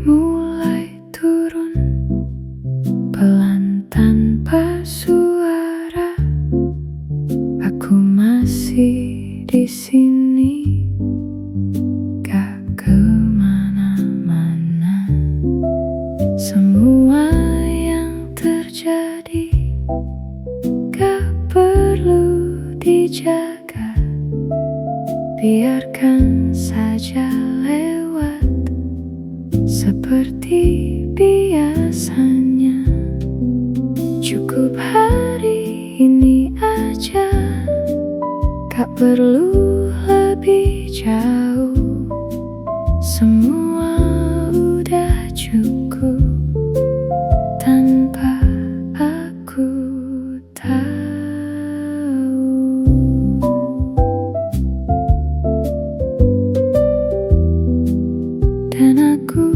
mulai turun pelan tanpa suara. Aku masih di sini, gak kemana-mana. Semua yang terjadi gak perlu dijaga, biarkan saja lewat seperti biasanya. Cukup hari ini aja, gak perlu lebih jauh. Semua udah cukup tanpa aku tahu. Dan aku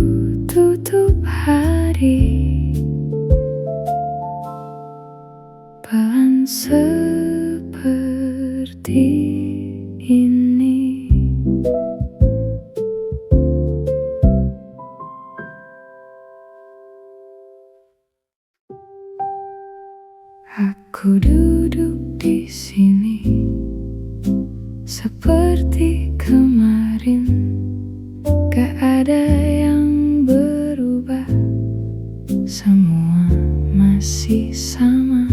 tutup hari pelan seperti ini. Aku duduk di sini seperti kemarin, gak ada yang berubah, semua masih sama.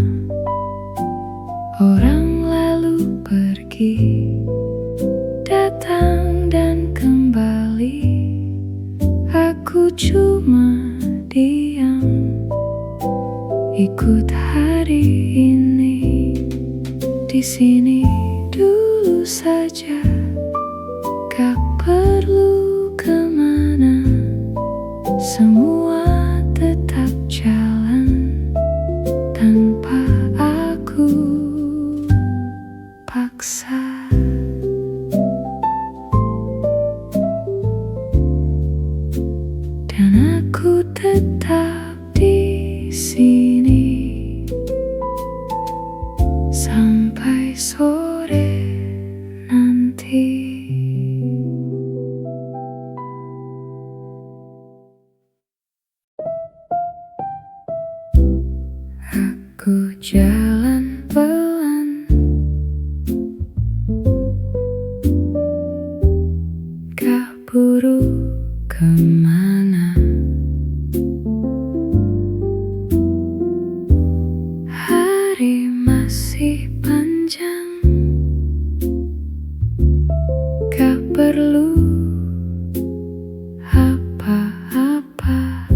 Orang lalu pergi, datang dan kembali. Aku cuma diam, ikut hari ini. Di sini dulu saja, gak perlu kemana. Semua tetap jalan tanpa aku paksa. Dan aku tetap di sini sampai sore nanti. Aku jalan pelan, gak buru kemana. Hari masih panjang, gak perlu apa-apa.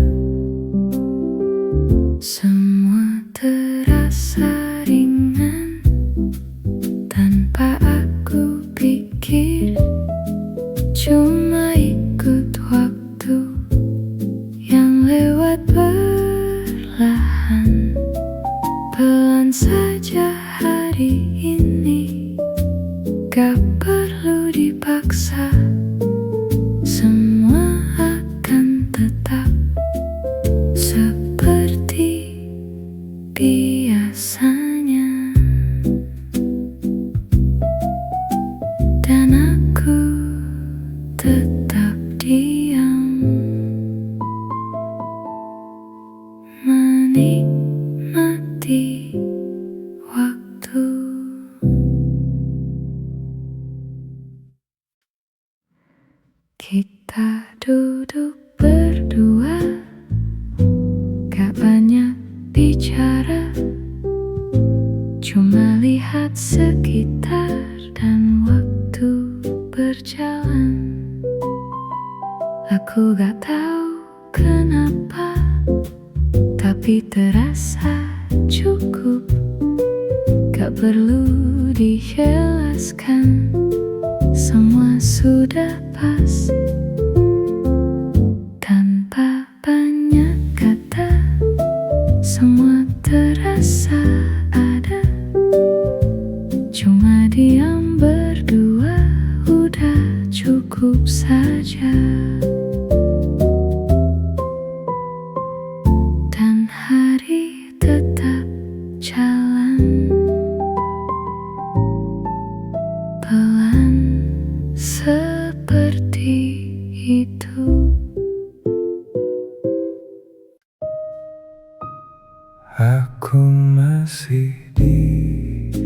Semua terasa ringan tanpa aku pikir. Cuma ikut waktu yang lewat perlahan. Pelan saja hari ini, gak perlu dipaksa. Semua akan tetap seperti biasanya. Dan aku tetap diam, menikmati waktu. Kita duduk berdua, gak banyak bicara, cuma lihat sekitar dan waktu berjalan. Aku gak tahu kenapa, tapi terasa cukup. Gak perlu dijelaskan, semua sudah pas. Tanpa banyak kata, semua terasa ada. Cuma diam berdua udah cukup saja. Dan hari tetap jalan pelan seperti Aku masih di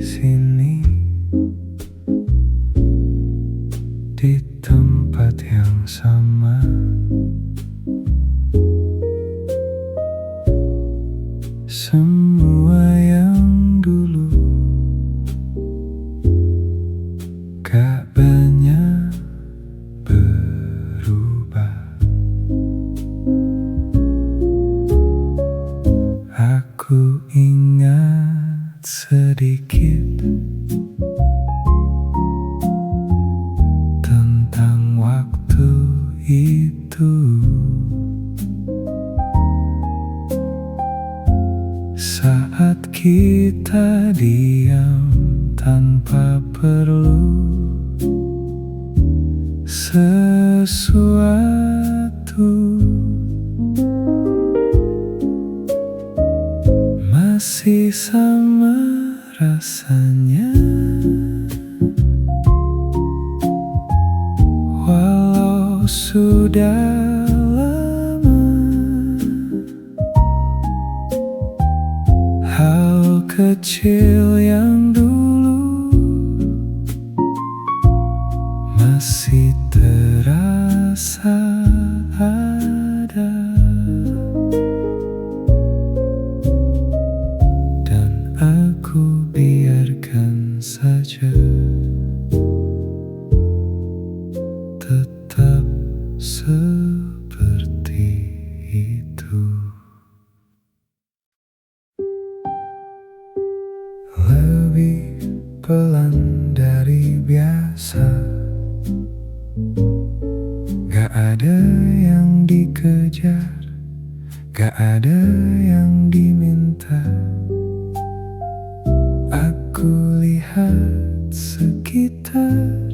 sini, di tempat yang sama. Semua yang dulu gak banyak berubah. Aku ingat sedikit tentang waktu itu, saat kita diam tanpa perlu sesuatu. Masih sama rasanya, walau sudah lama. Hal kecil yang dulu masih terasa ada, dan aku biarkan saja tetap seperti itu. Lebih pelan dari biasa, gak ada yang dikejar, gak ada yang diminta. Aku lihat sekitar,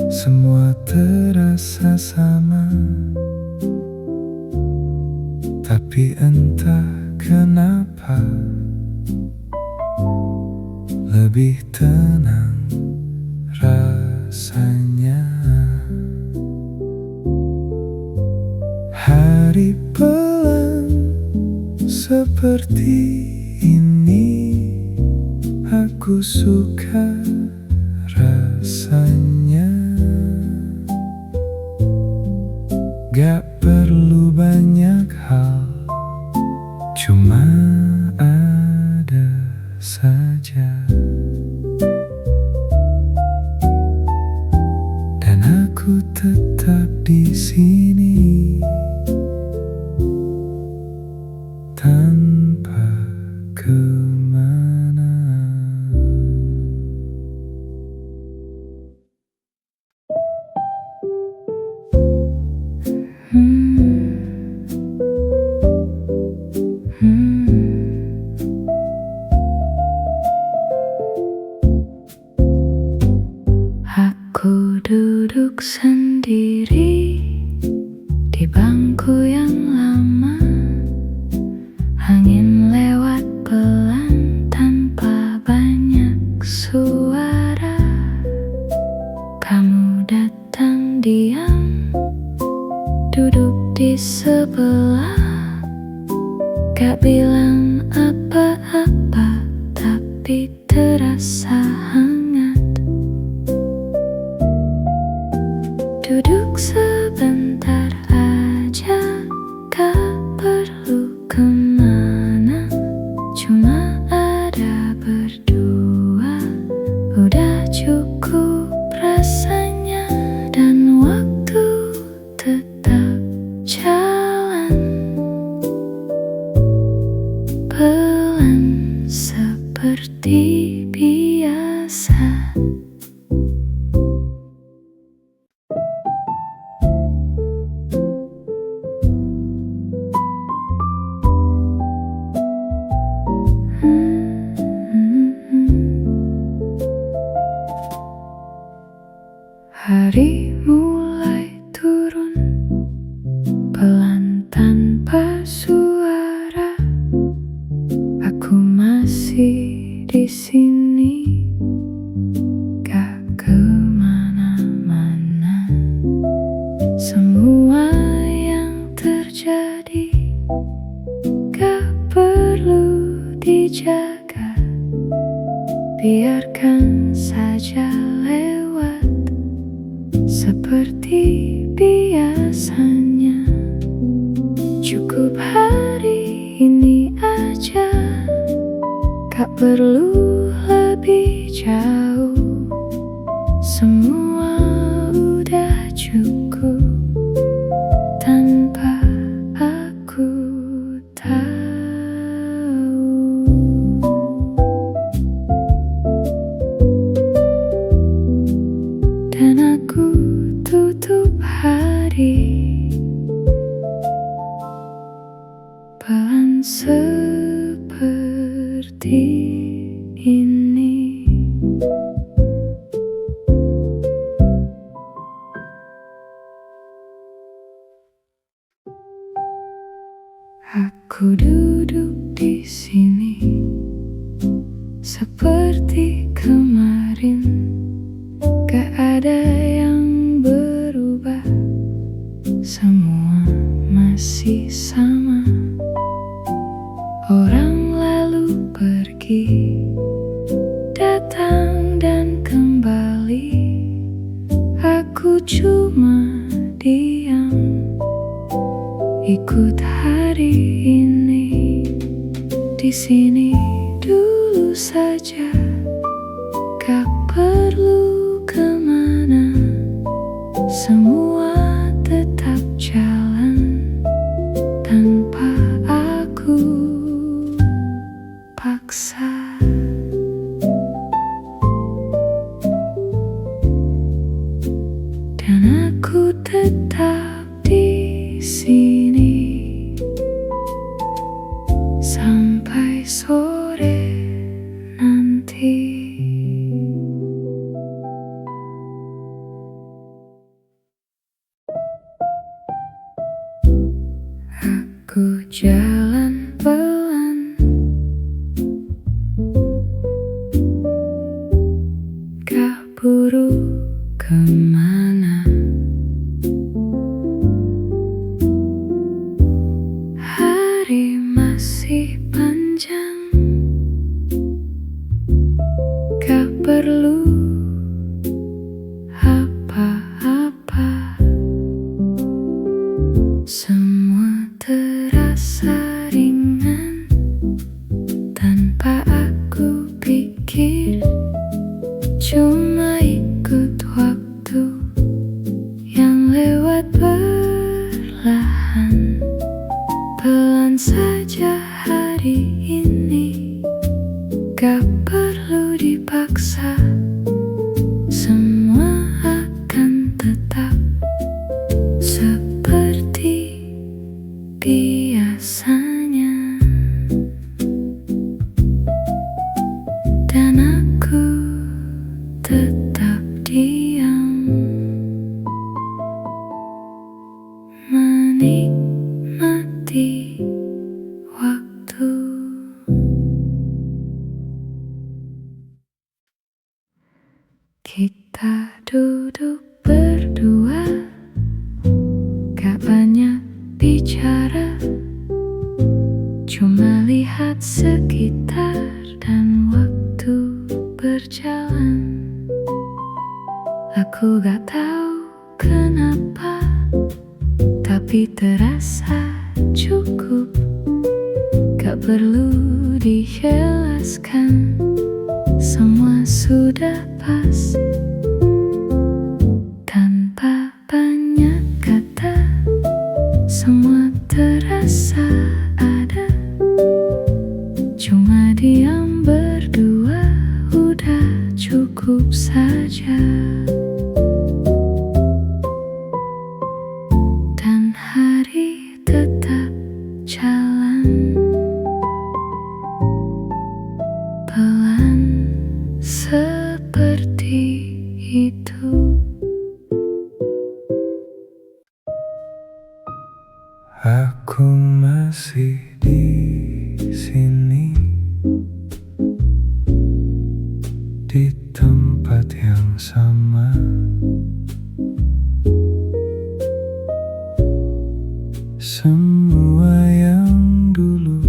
semua terasa sama, tapi entah kenapa lebih tenang rasanya. Hari pelan seperti ini, aku suka rasanya. Gak perlu banyak hal, cuma ada saja. Dan aku tetap di sini tanpa kemana. Aku duduk sendiri di bangku yang lama. Angin lewat pelan tanpa banyak suara. Kamu datang diam, duduk di sebelah. Gak bilang apa-apa, tapi terasa hangat. Duduk sebentar aja, gak perlu kemana. Cuma ada berdua, udah cukup rasanya. Dan waktu tetap jalan pelan seperti biasa. Hari mulai turun pelan tanpa suara. Aku masih di sini, gak kemana-mana. Semua yang terjadi dijaga, biarkan saja lewat seperti biasanya. Cukup hari ini aja, gak perlu lebih jauh. Semua udah cukup tanpa aku tahu. Dan aku tutup hari pelan seperti ini. Aku duduk di sini seperti kemarin, gak ada yang berubah, semua masih sama. Orang lalu pergi, datang dan kembali. Aku cuma diam, ikut hari ini. Di sini dulu saja, gak perlu kemana. Semua tetap jalan tanpa aku paksa. Dan aku tetap di sini sampai sore nanti. Aku jalan pelan, gak buru kemana. Hari masih panjang, gak perlu apa-apa. Semua terasa ringan tanpa aku pikir. Cuma ikut waktu yang lewat perlahan. Pelan saja hari ini, gak perlu dipaksa. Semua akan tetap seperti biasanya. Dan aku tetap diam, menikmati waktu. Kita duduk berdua, gak banyak bicara, cuma lihat sekitar dan waktu berjalan. Aku gak tahu kenapa, tapi terasa cukup. Gak perlu dijelaskan, semua sudah pas. Tanpa banyak kata, semua terasa ada. Cuma diam berdua udah cukup saja. Dan hari tetap jalan pelan seperti itu. Aku masih di sini, di tempat yang sama. Semua yang dulu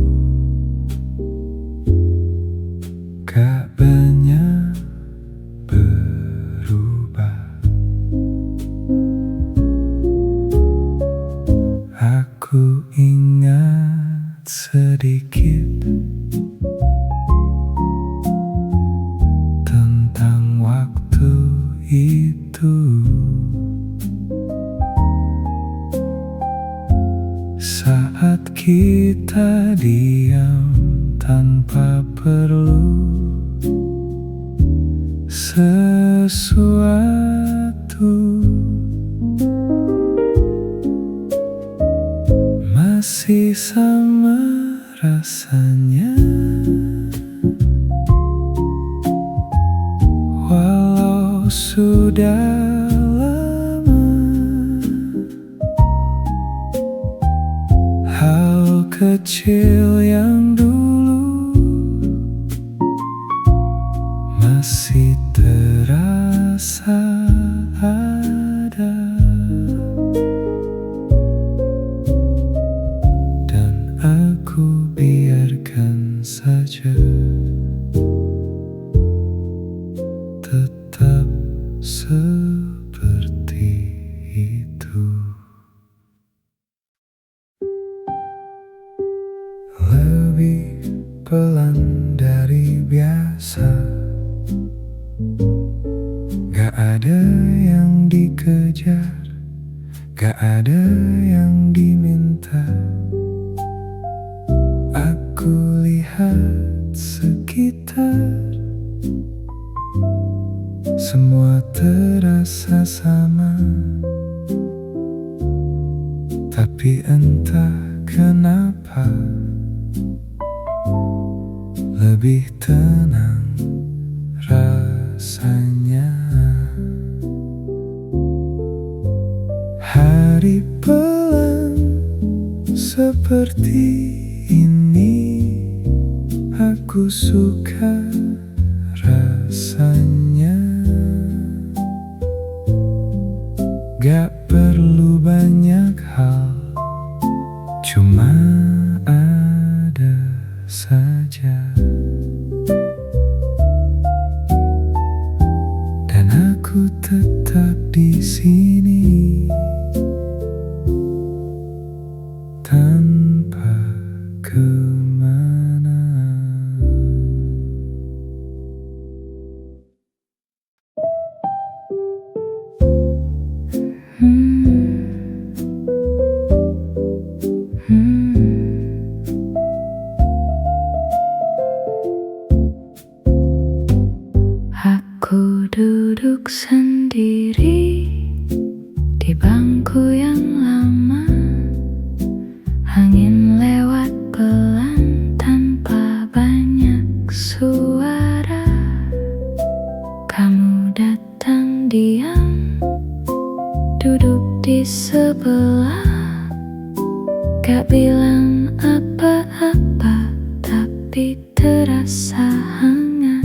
sedikit tentang waktu itu. Saat kita diam tanpa perlu sesuatu, masih sama rasanya, walau sudah lama. Hal kecil yang dulu masih terasa ada, dan aku biarkan saja tetap seperti itu. Lebih pelan dari biasa, gak ada yang dikejar, gak ada yang diminta. Aku lihat sekitar, semua terasa sama, tapi entah kenapa lebih tenang rasanya. Hari pelan seperti ini, aku suka rasanya. Gak perlu banyak hal, cuma ada saja. Dan aku tetap di sini tanpa kemana. Aku duduk sendiri di bangku yang lama. Angin lewat pelan tanpa banyak suara. Kamu datang diam, duduk di sebelah. Gak bilang apa-apa, tapi terasa hangat.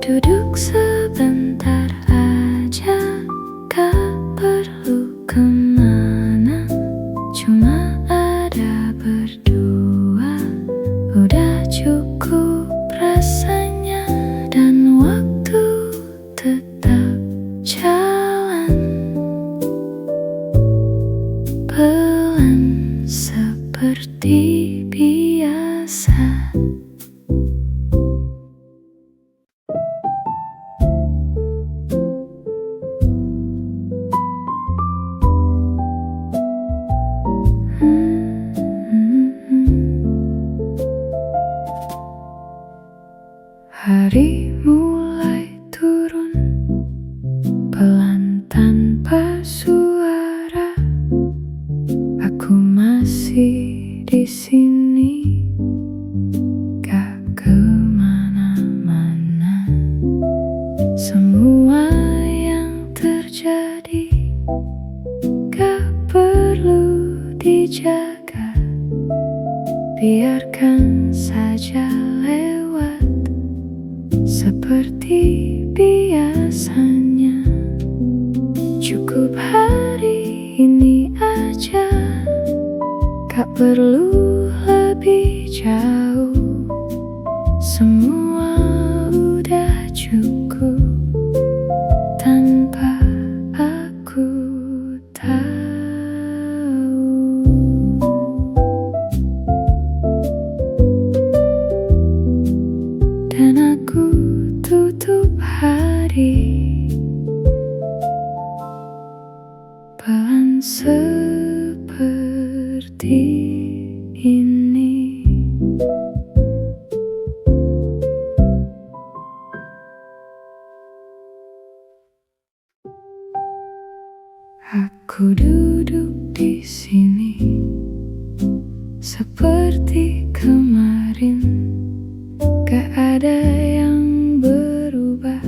Duduk sebentar aja, gak perlu kemana. Cuma ada berdua, udah cukup rasanya. Dan waktu tetap jalan pelan seperti biasa. Hari mulai turun pelan tanpa suara. Aku masih di sini, gak kemana-mana. Semua yang terjadi gak perlu dijaga, biarkan saja lewat seperti biasanya. Cukup hari ini aja, gak perlu lebih jauh. Semua udah cukup tanpa aku tahu. pelan seperti ini. Aku duduk di sini seperti kemarin, gak ada yang berubah,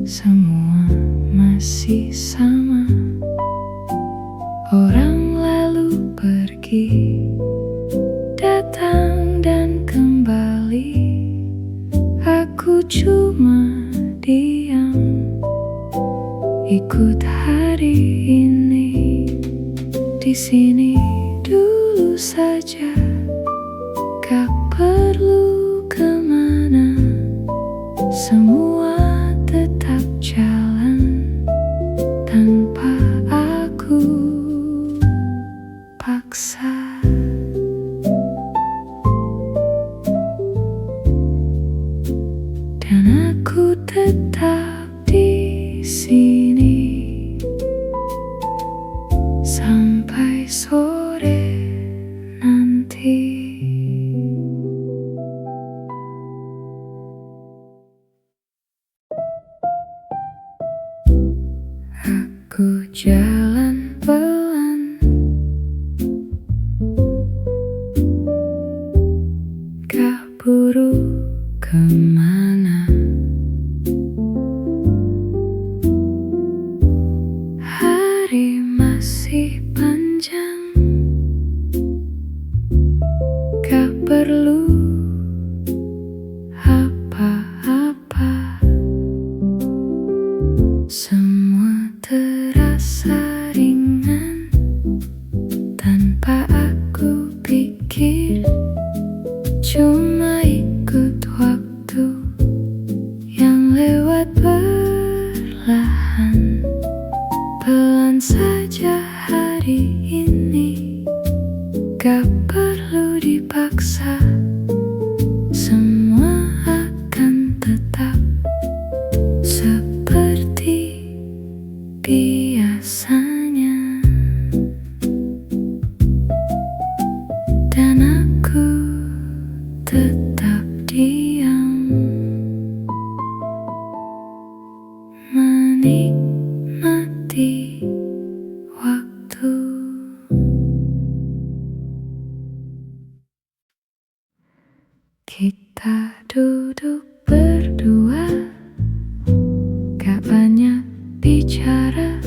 semua masih sama. Orang lalu pergi, datang dan kembali. Aku cuma diam, ikut hari ini. Di sini dulu saja, gak perlu kemana. Semua tetap jalan tanpa aku paksa. Dan aku tetap di sini sampai sore nanti. Aku jalan pelan, gak buru kemana. Hari masih panjang, gak perlu apa-apa. Semua terasa ringan tanpa aku pikir. Cuma ikut waktu yang lewat perlahan. Pelan saja hari ini, gak perlu dipaksa. Semua akan tetap seperti biasanya. Dan aku tetap diam, menikmati waktu. Kita duduk berdua, gak banyak bicara,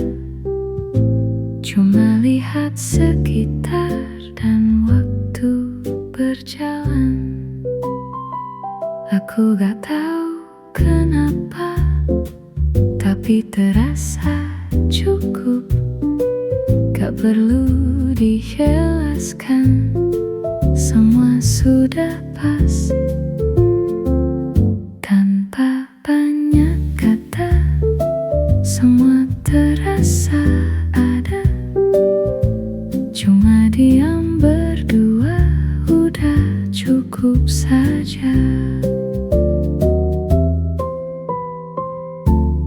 cuma lihat sekitar dan waktu berjalan. Aku gak tahu kenapa, tapi terasa cukup. Gak perlu dijelaskan, semua sudah pas. Tanpa banyak kata, semua terasa ada. Cuma diam berdua, udah cukup saja.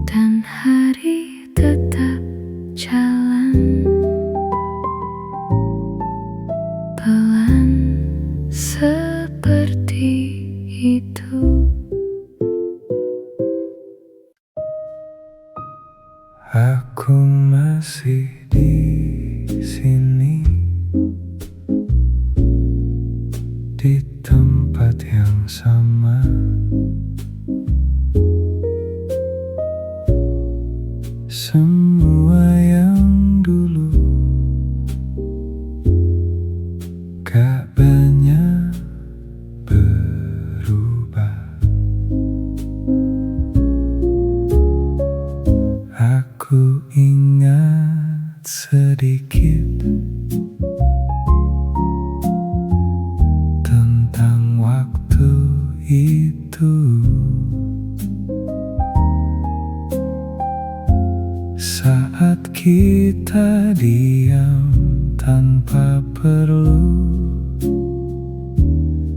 Dan hari tetap jalan pelan seperti itu. Aku masih di sini, di tempat yang sama. Semua yang dulu gak banyak berubah. Aku ingat sedikit tentang waktu itu. Saat kita diam tanpa perlu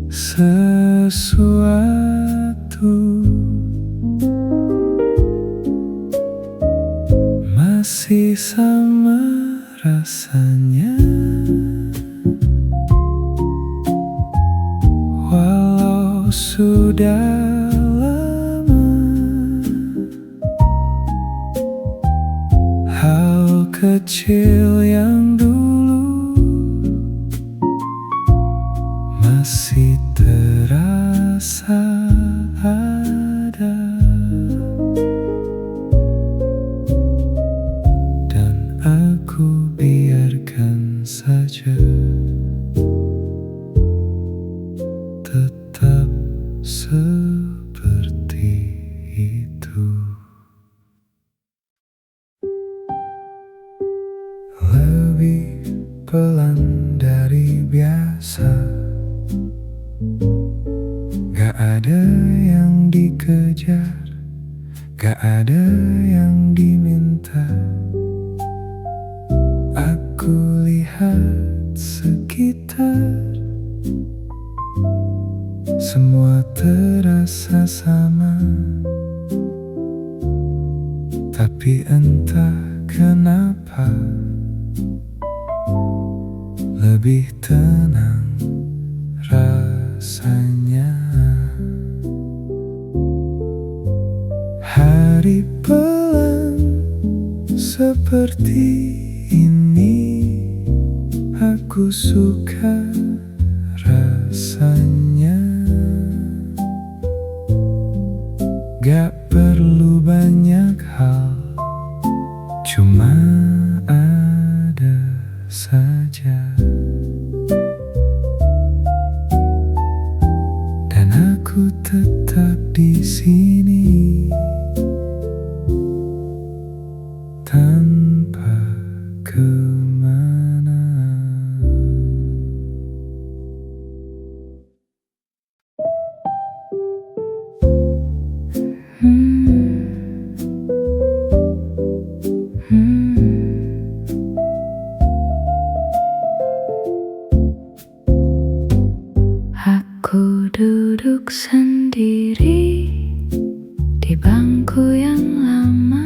sesuatu. Masih masih sama rasanya, walau sudah lama. Hal kecil yang dulu masih terasa ada, dan aku biarkan saja tetap seperti itu. Lebih pelan dari biasa, gak ada yang dikejar, gak ada yang diminta. Aku lihat sekitar, semua terasa sama, tapi entah kenapa lebih tenang rasanya. Hari pelan seperti ini, aku suka rasanya. Gak perlu banyak hal, cuma ada saja. Dan aku tetap di sini tanpa kemana. Aku duduk sendiri di bangku yang lama.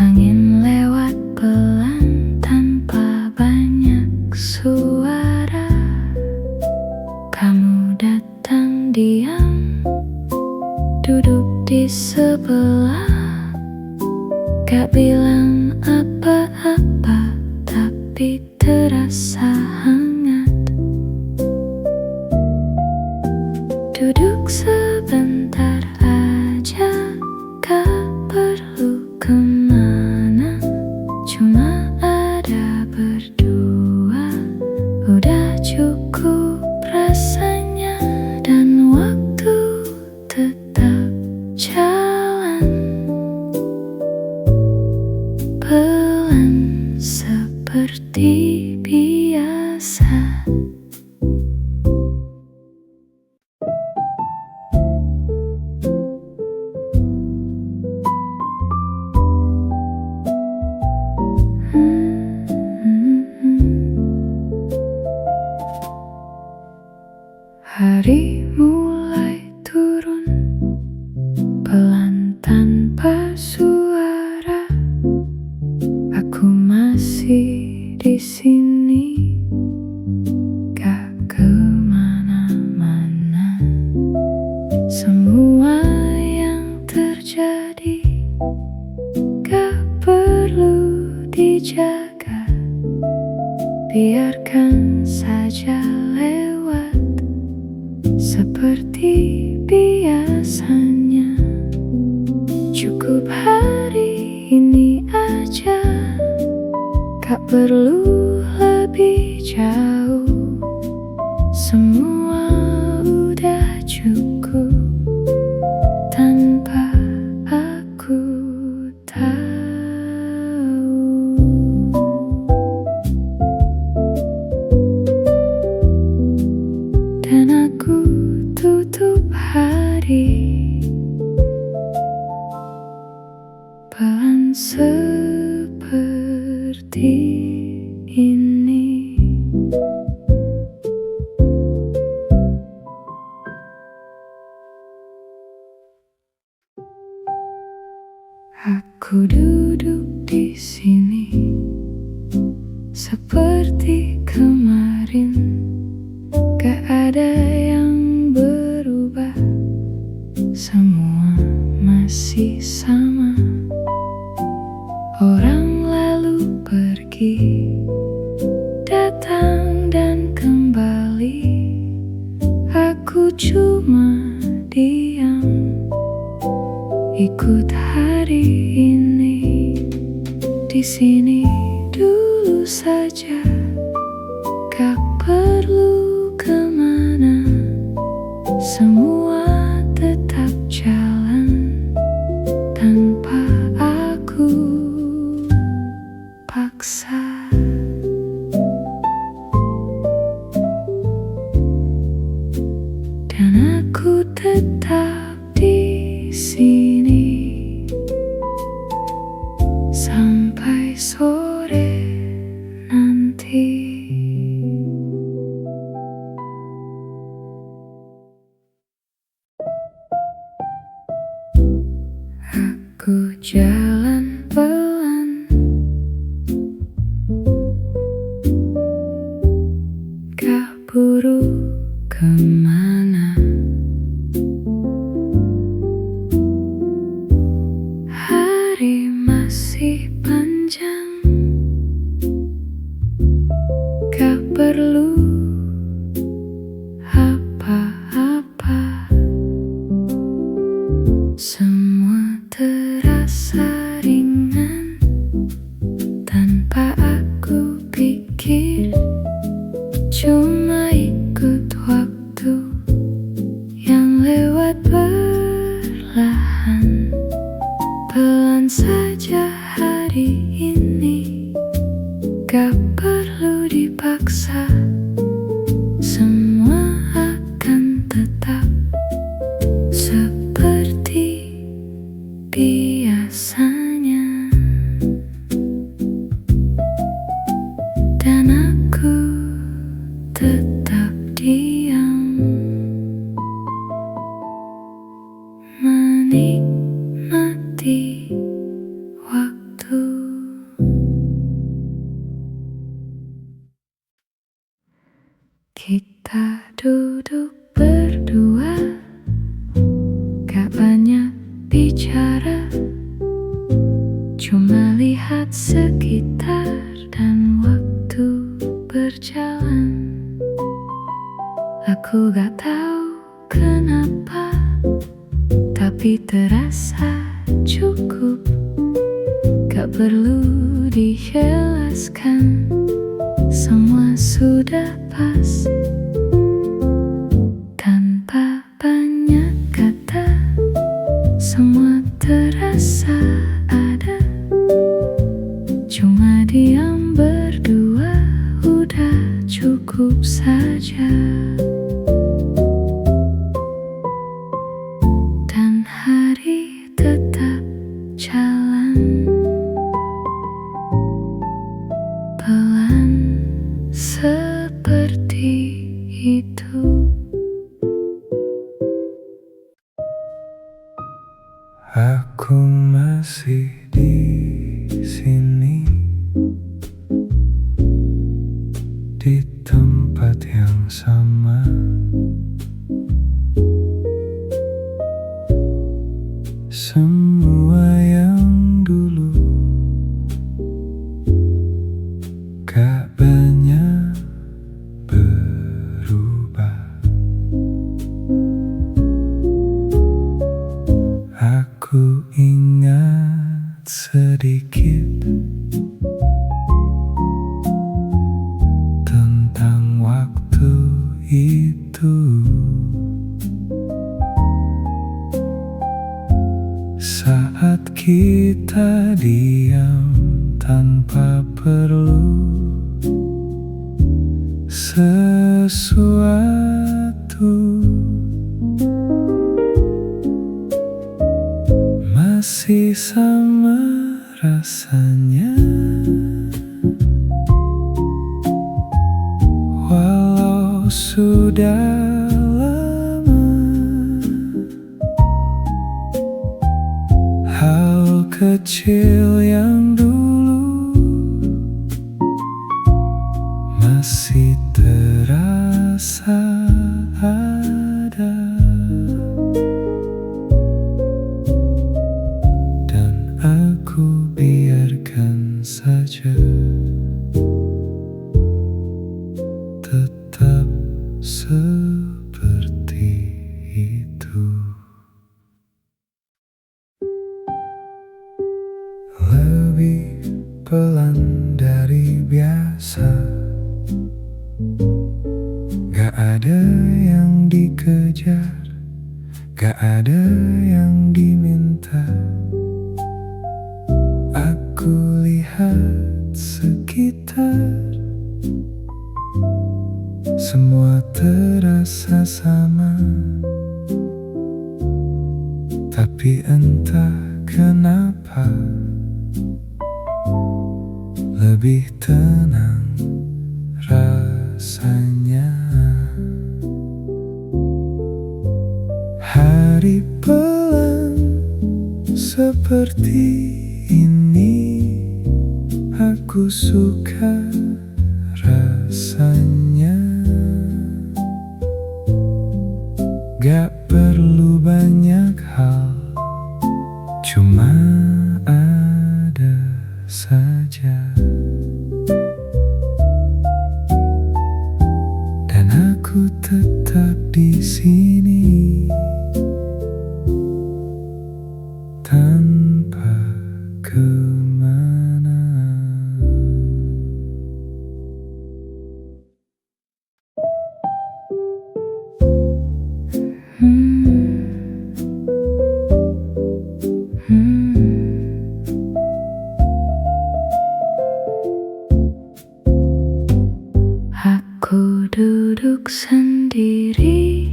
Angin lewat pelan tanpa banyak suara. Kamu datang diam, duduk di sebelah. Gak bilang apa-apa, tapi terasa hangat. Duduk sebentar aja, gak perlu kemana. Cuma ada berdua, udah cukup rasanya. Dan waktu tetap jalan pelan seperti biasa. Hari mulai turun pelan tanpa suara. Aku masih di sini, gak kemana-mana. Semua yang terjadi gak perlu dijaga, biarkan saja lewat seperti biasanya. Cukup hari ini aja, gak perlu lebih jauh. Semua udah cukup tanpa aku tahu. Dan aku tutup hari pelan seperti ini. Aku duduk seperti kemarin. Gak ada yang berubah, semua masih sama. Orang lalu pergi, datang dan kembali. Aku cuma diam, ikut hari ini. Di sini dulu saja, gak perlu kemana. Semua tetap jalan tanpa aku paksa. Dan aku tetap di sini sampai sore nanti. Aku jalan pelan, gak buru kemana. Hari masih panjang, gak perlu apa-apa. Semua terasa ringan tanpa aku pikir. Cuma ikut waktu yang lewat perlahan. Pelan saja hari ini, gak perlu dipaksa. Semua akan tetap seperti biasanya. Dan aku tetap diam, menikmati waktu. Kita duduk berdua, gak banyak bicara, cuma lihat sekitar dan waktu berjalan. Aku gak tahu kenapa, tapi terasa cukup. Gak perlu dijelaskan, semua sudah pas. Tanpa banyak kata, semua terasa ada. Cuma diam berdua, udah cukup saja. Dan hari tetap jalan pelan seperti itu. Aku masih di sini, di tempat yang sama. Semua yang dulu gak banyak berubah. Aku ingat sedikit tentang waktu itu. Saat kita diam tanpa perlu sesuatu, masih sama rasanya. Walau sudah lama, hal kecil yang dulu terasa ada, dan aku biarkan saja tetap seperti itu. Lebih pelan dari biasa, gak ada yang dikejar, gak ada yang diminta. Aku lihat sekitar, semua terasa sama, tapi entah kenapa lebih tenang rasanya. Hari pelan seperti ini, aku suka rasanya. Gak perlu banyak hal, cuma ada saja. Dan aku tetap di sini tanpa kemana. Aku duduk sendiri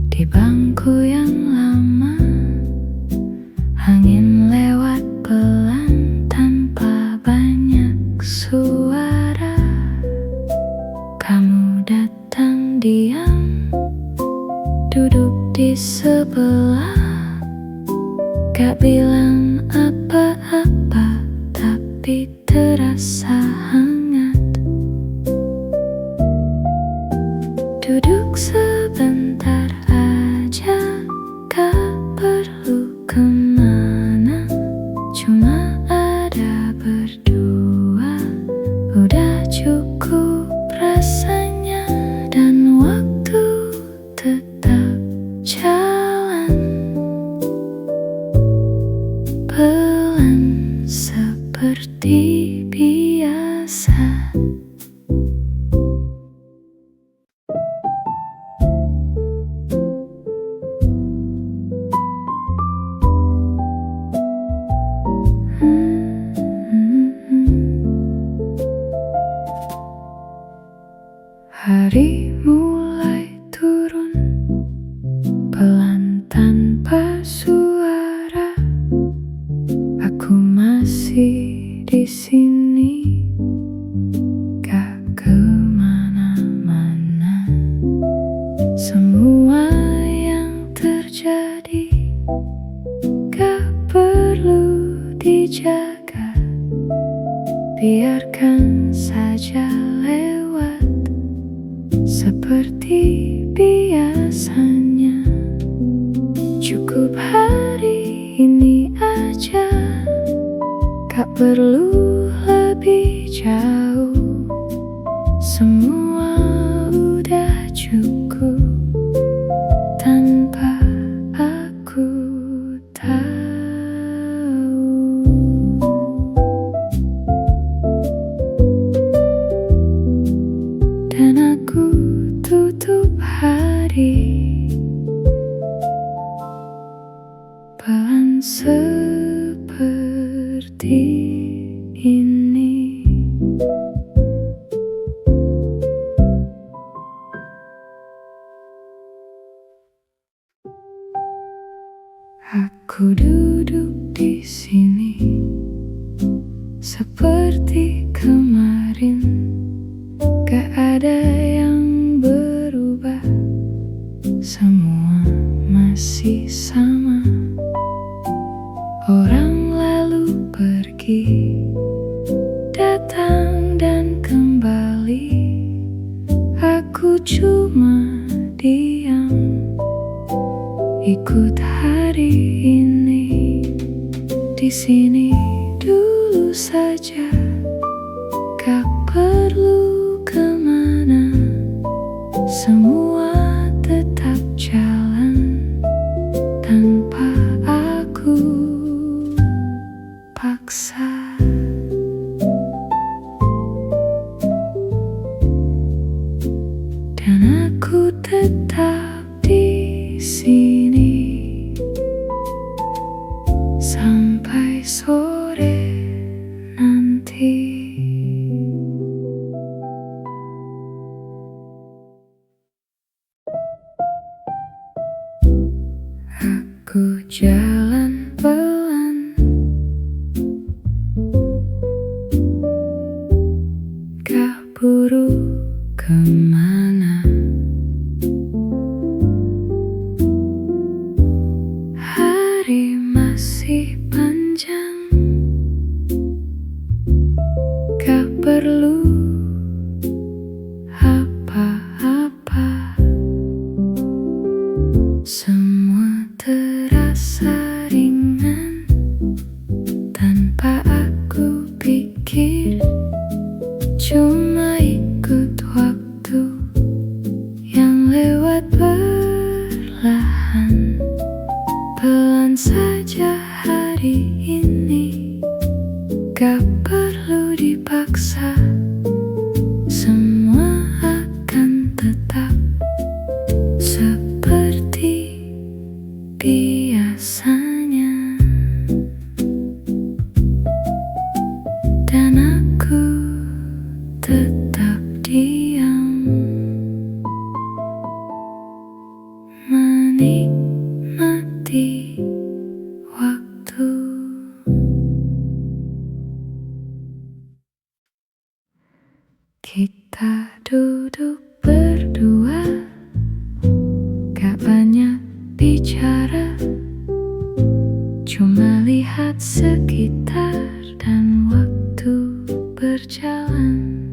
di bangku yang lama. Angin lewat pelan tanpa banyak suara. Kamu datang diam, duduk di sebelah. Gak bilang apa-apa, tapi terasa hangat. Duduk sebentar aja, gak perlu kemana. Cuma ada berdua, udah cukup rasanya. Dan waktu tetap jalan pelan seperti biasa. Hari mulai turun pelan tanpa suara. Aku masih di sini, gak kemana-mana. Semua yang terjadi gak perlu dijaga, biarkan saja lewat seperti biasanya. Cukup hari ini aja, gak perlu lebih jauh. Semua udah cukup tanpa aku tahu. Dan aku tutup hari pelan seperti ini. Aku duduk di sini seperti kemarin, gak ada yang berubah, semua masih sama. Orang lalu pergi, datang dan kembali. Aku cuma diam, ikut hari ini di sini dulu saja. Gak perlu kemana, semua tetap jalan tanpa aku paksa. Dan aku tetap di sini sampai sore nanti. Aku jalan pelan, gak buru kemana. Hari masih panjang, gak perlu apa-apa. Semua terasa ringan tanpa aku pikir, cuma ikut waktu yang lewat perlahan. Pelan saja hari ini, gak perlu dipaksa. Semua akan tetap seperti biasanya. Dan aku tetap diam, menikmati waktu. Kita duduk berdua, gak banyak bicara, cuma lihat sekitar dan waktu berjalan.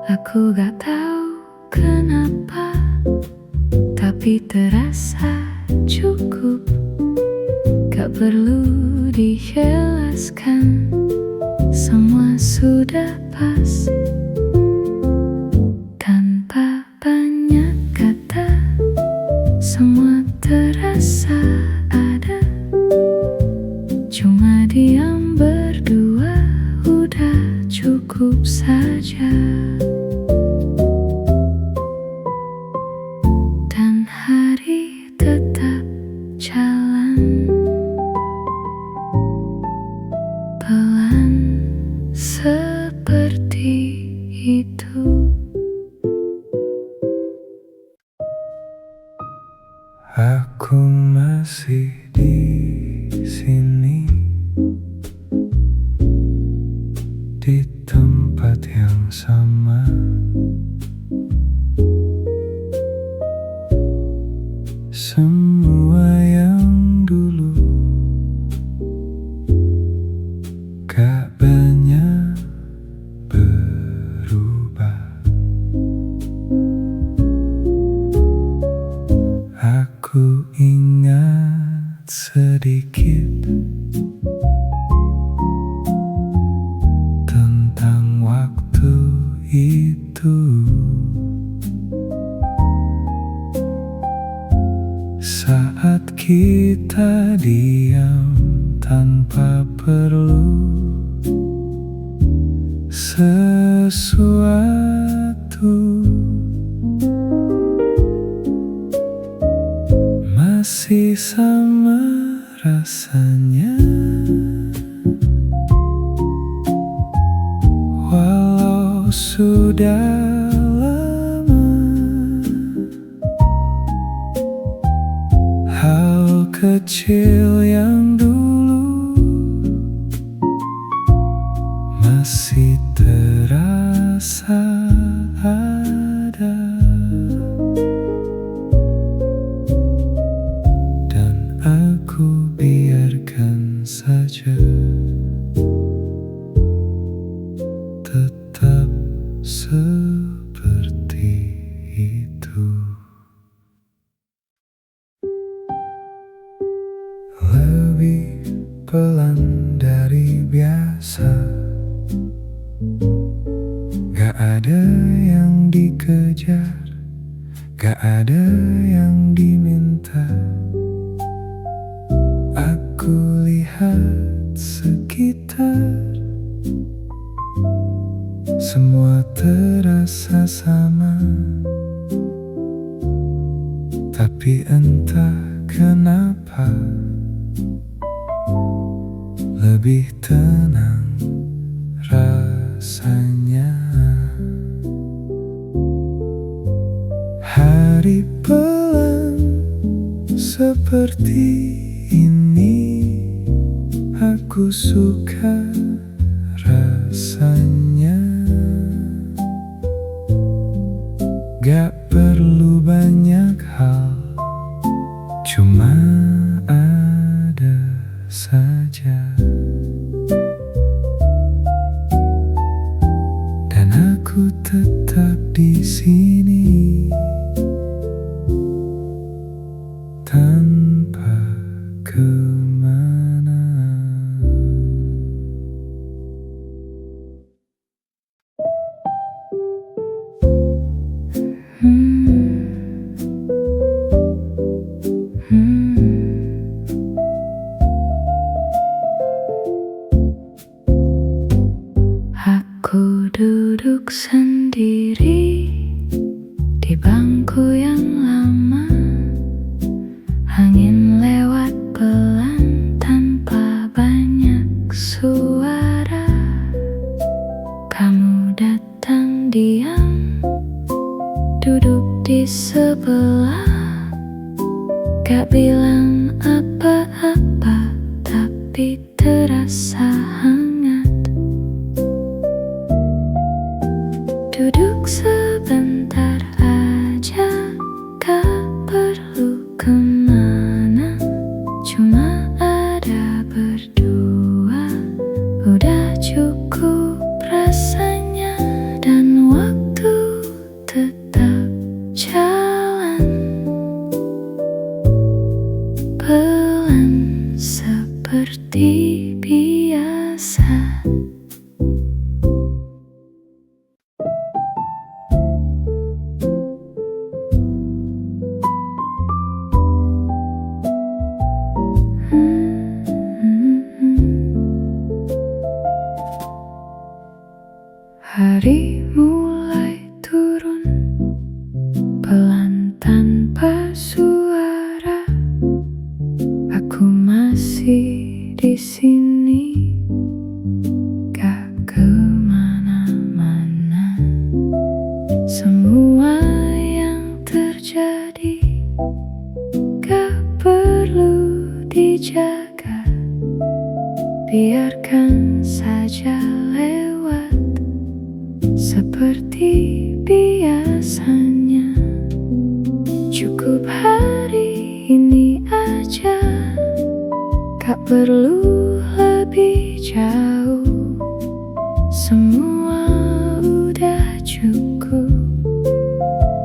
Aku gak tahu kenapa, tapi terasa cukup. Gak perlu dijelaskan, semua sudah pas. Tanpa banyak kata, semua terasa ada. Cuma diam berdua udah cukup saja. Dan hari tetap jalan pelan seperti itu. Aku masih di sini, di tempat yang sama. Semua yang dulu gak banyak berubah. Aku ingat sedikit tentang waktu itu, saat kita diam tanpa perlu sesuatu. Masih sama rasanya, walau sudah lama. Hal kecil yang dulu masih terasa ada. Dan aku biarkan saja tetap seperti ada yang dikejar, gak ada yang diminta. Aku lihat sekitar, semua terasa sama. Tapi entah kenapa lebih tenang rasanya. Hari pelan seperti ini, aku suka rasanya. Gak perlu banyak hal, cuma ada saja. Dan aku tetap di sini tanpa kemana. Aku duduk sendiri di bangku yang lama. Angin lewat pelan tanpa banyak suara. Kamu datang diam, duduk di sebelah. Gak bilang apa-apa, tapi terasa hangat. Duduk sebentar aja, gak perlu kemana. Cuma ada berdua, udah cukup rasanya. Dan waktu tetap jalan pelan seperti biasa. Hari mulai turun pelan tanpa suara. Aku masih di sini, gak kemana-mana. Semua yang terjadi gak perlu dijaga, biarkan saja lewat seperti biasanya. Cukup hari ini aja, gak perlu lebih jauh. Semua udah cukup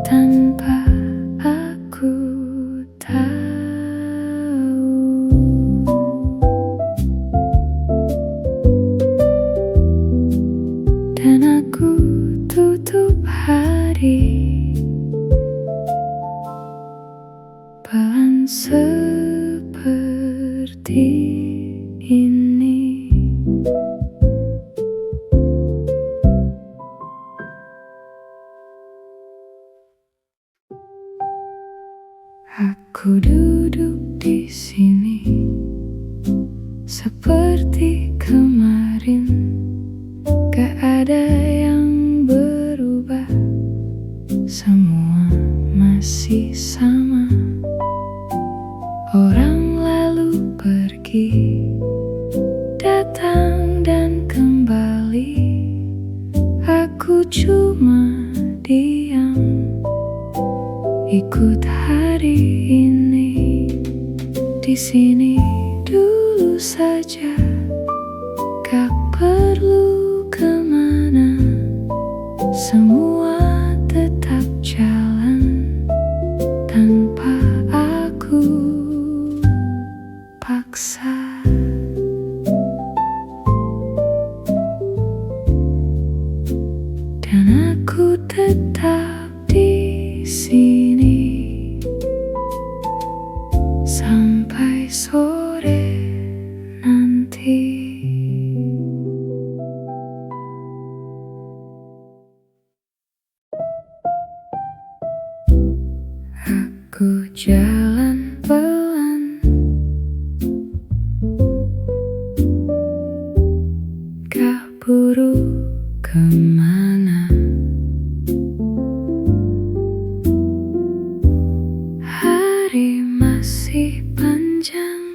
tanpa aku tahu. Dan aku tutup hari pelan seperti ini. Aku duduk di sini seperti kemarin, gak ada yang berubah, semua masih sama. Orang lalu pergi, datang dan kembali. Aku cuma diam, ikut hari ini. Di sini dulu saja, gak perlu kemana. Semua tetap jalan tanpa aku paksa. Dan aku tetap di sini sampai sore nanti. Aku jalan pelan, gak buru kemana. Hari masih panjang,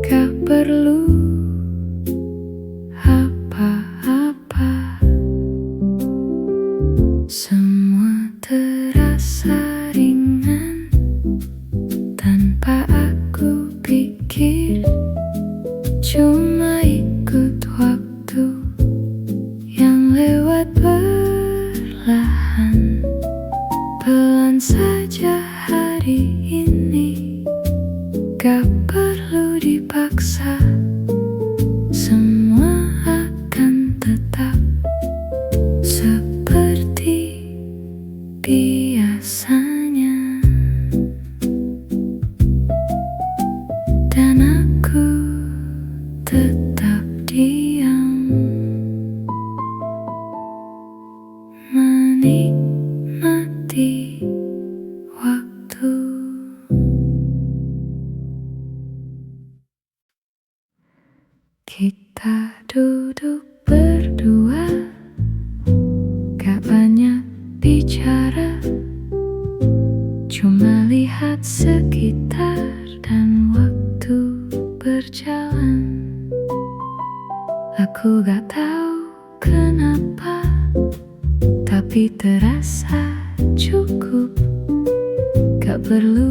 gak perlu apa-apa. Semua terasa ringan tanpa aku pikir. Cuma ikut waktu yang lewat perlahan. Pelan saja hari ini, gak perlu dipaksa. Semua akan tetap seperti biasanya. Dan aku tetap diam, menikmati waktu. Kita duduk berdua, gak banyak bicara, cuma lihat sekitar dan waktu berjalan. Aku gak tahu kenapa, tapi terasa cukup. Gak perlu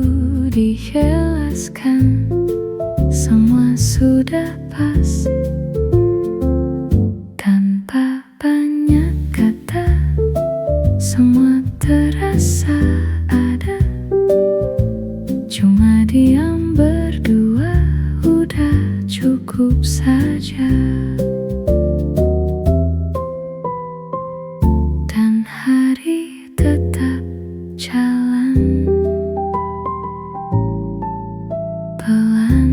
dijelaskan, semua sudah pas. Tanpa banyak kata, semua terasa ada. Cuma diam berdua udah cukup saja. Dan hari tetap jalan pelan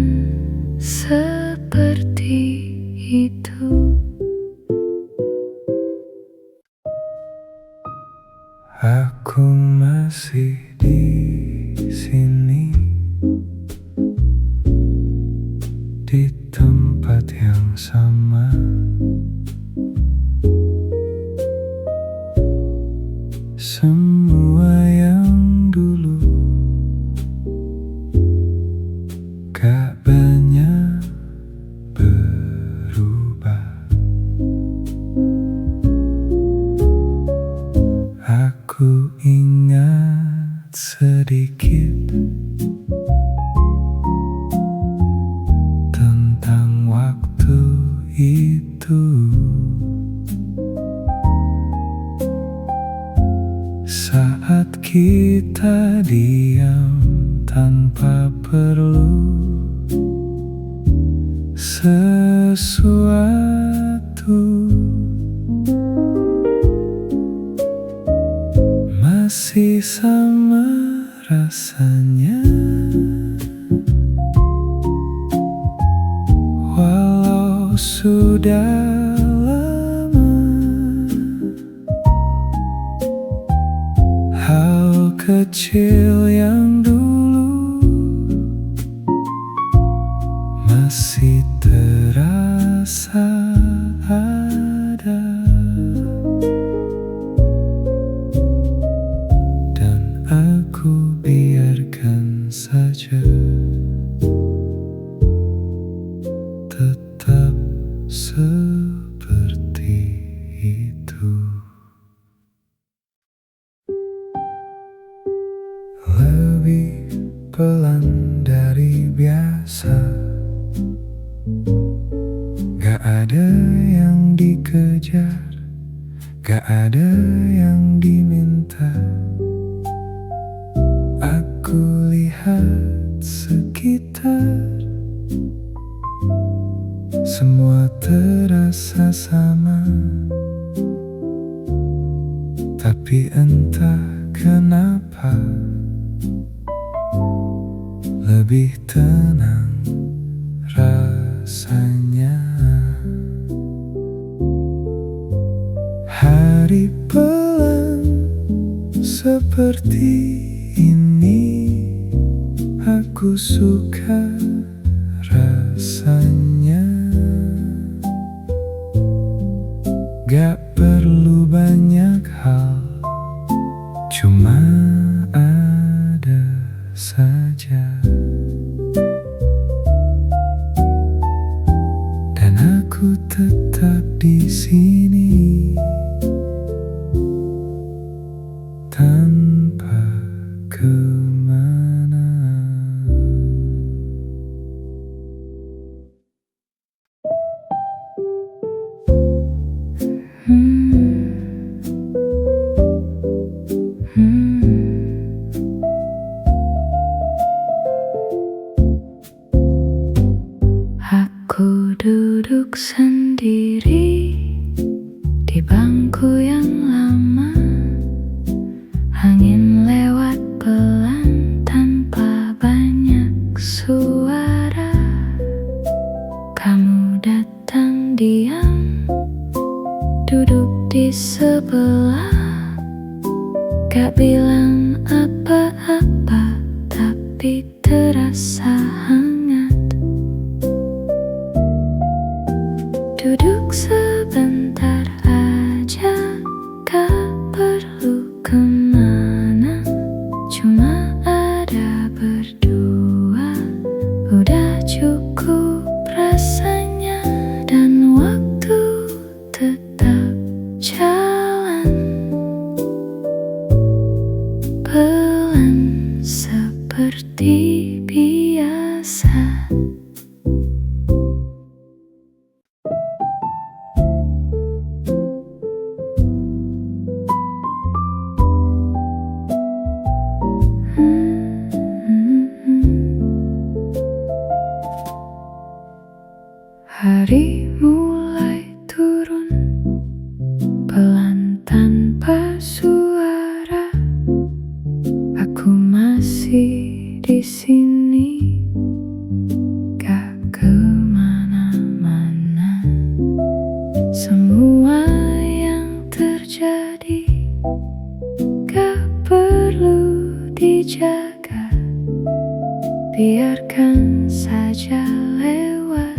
seperti itu. Aku masih di sini, di tempat yang sama. Semua yang dulu gak banyak berubah. Aku ingat sedikit tentang waktu itu. Saat kita diam tanpa perlu sesuatu, masih sama rasanya. Walau sudah lama, hal kecil yang dulu masih terasa ada. Dan aku biarkan saja, tetap seperti itu. Lebih pelan dari biasa, gak ada yang dikejar, gak ada yang diminta. Aku lihat sekitar, semua terasa sama. Tapi entah kenapa lebih tenang rasanya. Hari pelan seperti ini, aku suka rasanya. Gak perlu banyak hal, cuma ada saja. Dan aku tetap di sini tanpa kemana. Aku duduk sendiri di bangku yang lama. Angin lewat pelan tanpa banyak suara. Kamu datang diam, duduk di sebelah. Gak bilang apa-apa, tapi terasa hangat. Duduk sebentar aja, gak perlu kemana. Cuma ada berdua, udah cukup rasanya. Dan waktu tetap jalan pelan seperti biasa. Hari mulai turun pelan tanpa suara. Aku masih di sini, gak kemana-mana. Semua yang terjadi gak perlu dijaga, biarkan saja lewat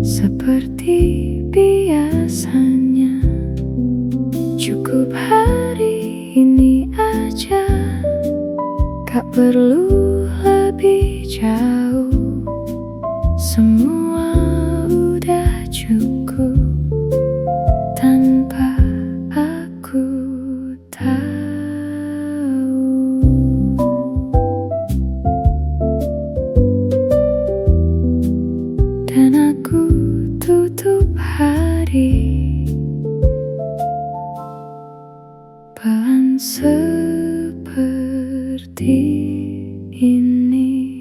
seperti biasanya. Cukup hari ini aja, gak perlu lebih jauh. Semua udah cukup tanpa aku tahu. Dan aku tutup hari pelan seperti ini.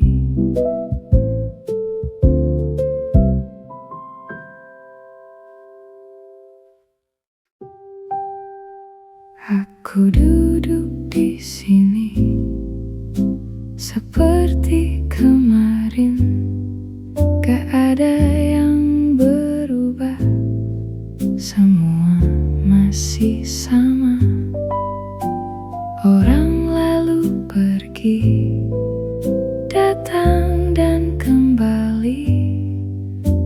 Aku duduk di sini seperti kemarin. Gak ada yang berubah, semua masih sama. Orang lalu pergi, datang dan kembali.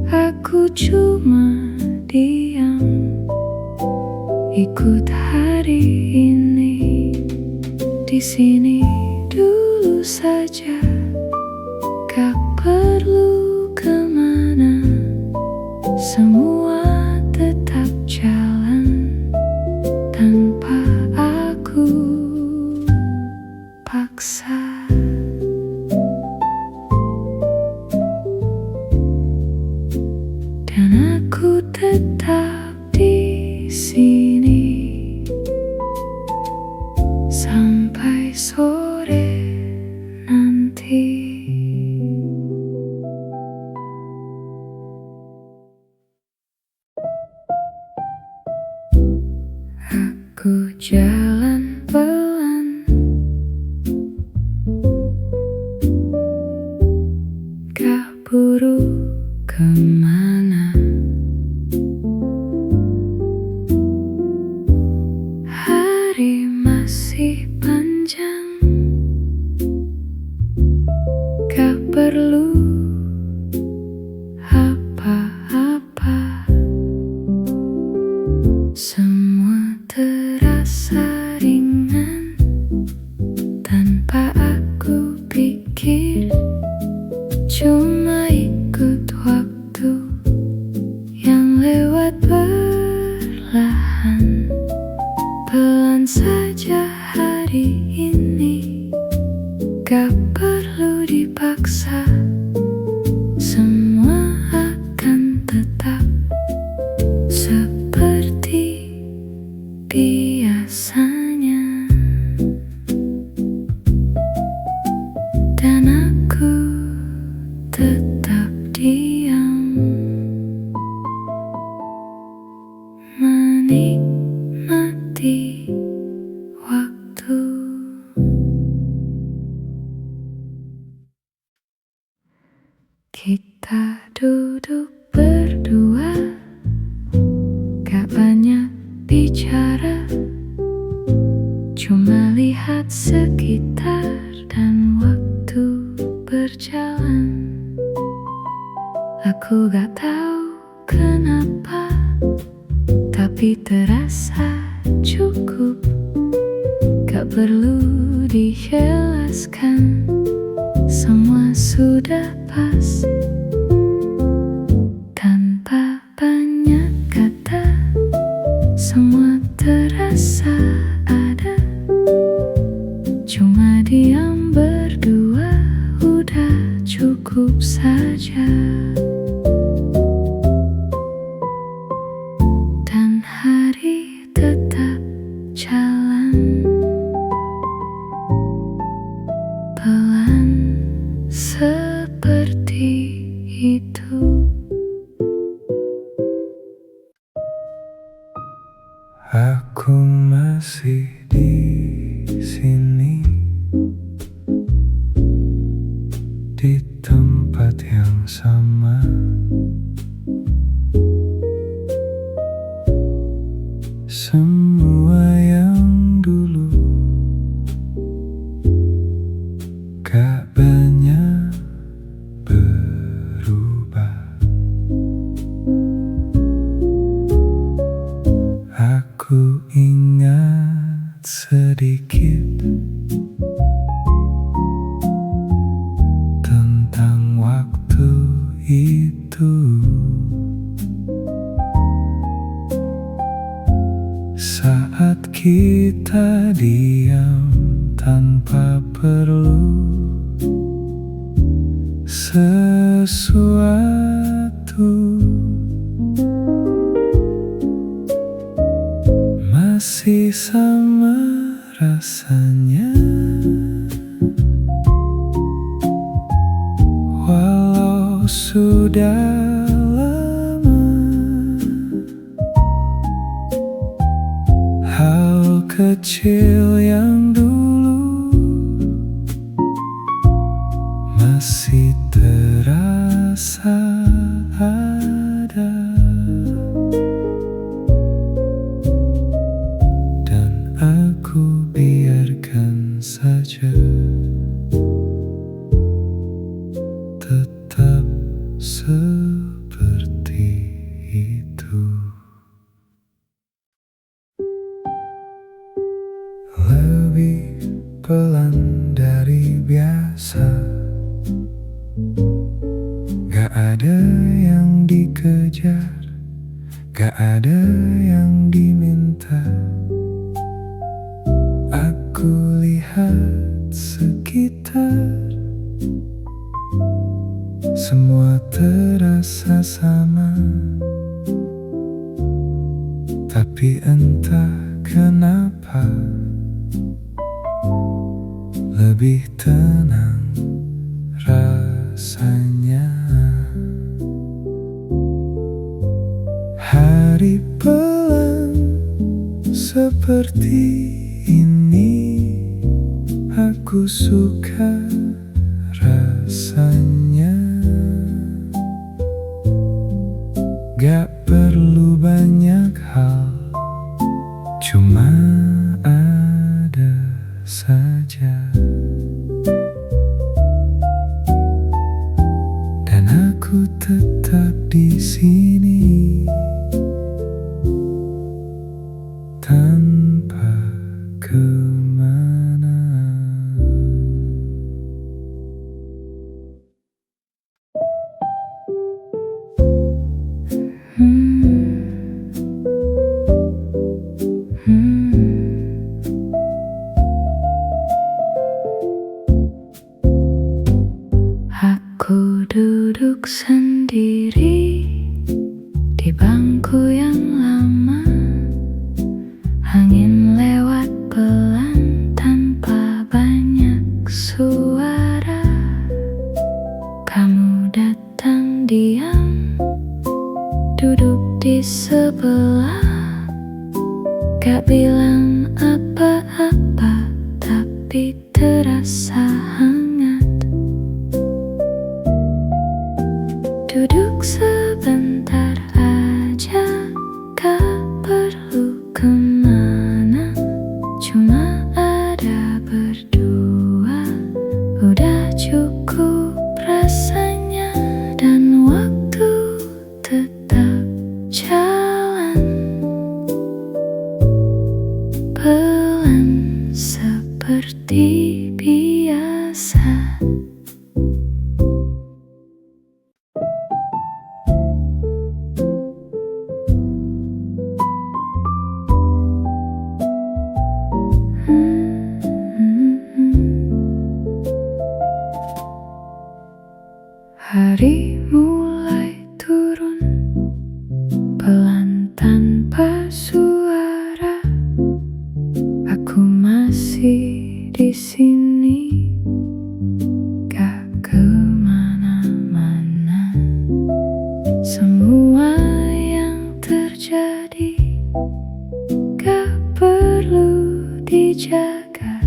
Aku cuma diam, ikut hari ini. Di sini dulu saja, gak perlu kemana. Semua tetap jalan tanpa aku paksa. Dan aku tetap di sini sampai sore nanti. Aku jalan pelan, gak buru kemana. Hari masih panjang, gak perlu apa-apa. Semua terasa ringan tanpa aku pikir. Cuma ikut waktu yang lewat perlahan. Pelan saja hari ini, gak perlu dipaksa. Semua akan tetap seperti biasanya. Dan aku tetap diam, menikmati waktu. Kita duduk berdua, gak banyak bicara, cuma lihat sekitar dan waktu berjalan. Aku gak tahu kenapa, tapi terasa cukup. Gak perlu dijelaskan, semua sudah pas. Tanpa banyak kata, semua terasa ada. Cuma diam berdua, udah cukup saja. Dan hari tetap jalan pelan seperti itu. Aku masih di sini, di tempat yang sama. Semua yang dulu gak banyak berubah. Aku ingat sedikit tentang waktu itu, saat kita diam tanpa perlu sesuatu. Masih sama rasanya, walau sudah lama. Hal kecil yang dulu masih terasa ada. Dan aku biarkan saja, tetap seperti itu. Lebih pelan dari biasa, gak ada yang dikejar, gak ada yang diminta. Aku lihat sekitar, semua terasa sama. Tapi entah kenapa, lebih tenang rasanya. Hari pelan seperti ini. Aku suka rasanya. Gak perlu banyak hal, cuma ada saja. Dan aku tetap di sini tanpa kemana. Aku duduk sendiri di bangku yang lama. Angin lewat pelan tanpa banyak suara. Kamu datang diam, duduk di sebelah. Gak bilang apa-apa, tapi terasa hangat. Duduk sebentar aja, gak perlu kemana. Cuma ada berdua, udah cukup rasanya. Dan waktu tetap jalan pelan seperti biasa. Hari mulai turun pelan tanpa suara. Aku masih di sini, gak kemana-mana. Semua yang terjadi gak perlu dijaga,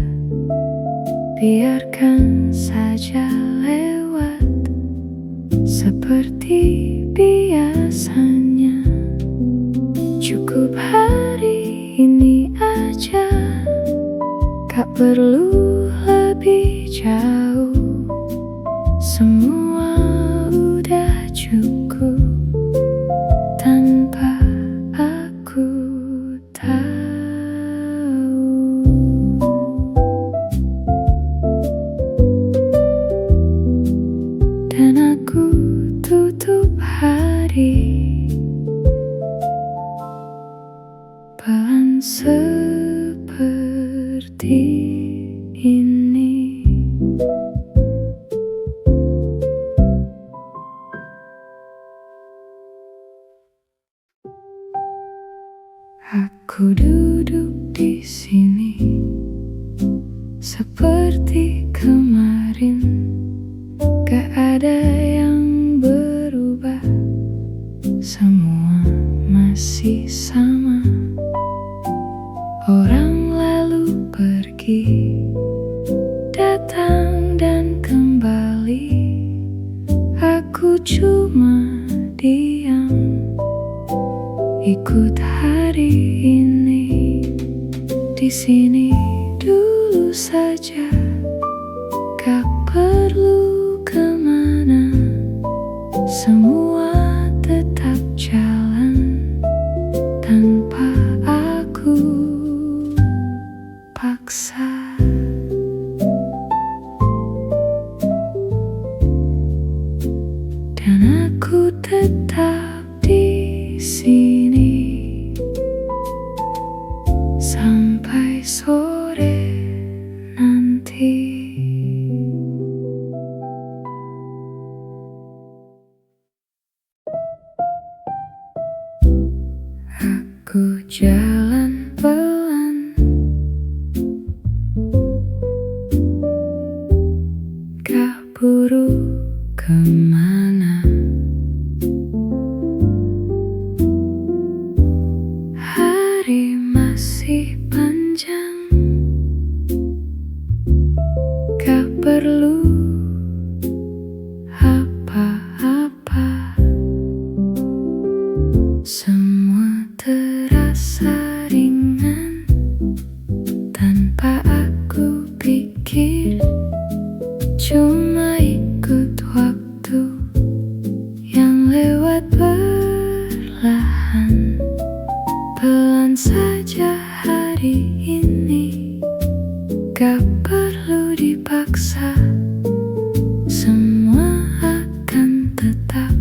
biarkan saja lewat seperti biasanya. Cukup hari ini aja, gak perlu lebih jauh. Semua udah cukup tanpa aku tahu. Dan aku tutup hari pelan seperti ini. Aku duduk di sini seperti kemarin. Gak ada yang berubah, semua masih sama. Orang lalu pergi, datang dan kembali. Aku cuma diam, ikut hari ini. Di sini dulu saja, gak perlu kemana. Semua tetap jalan tanpa aku paksa. Dan aku tetap di sini sampai sore nanti. Aku jalan pelan, gak buru kemana. Hari masih Semua terasa ringan tanpa aku pikir. Cuma ikut waktu yang lewat perlahan. Pelan saja hari ini, gak perlu dipaksa. Semua akan tetap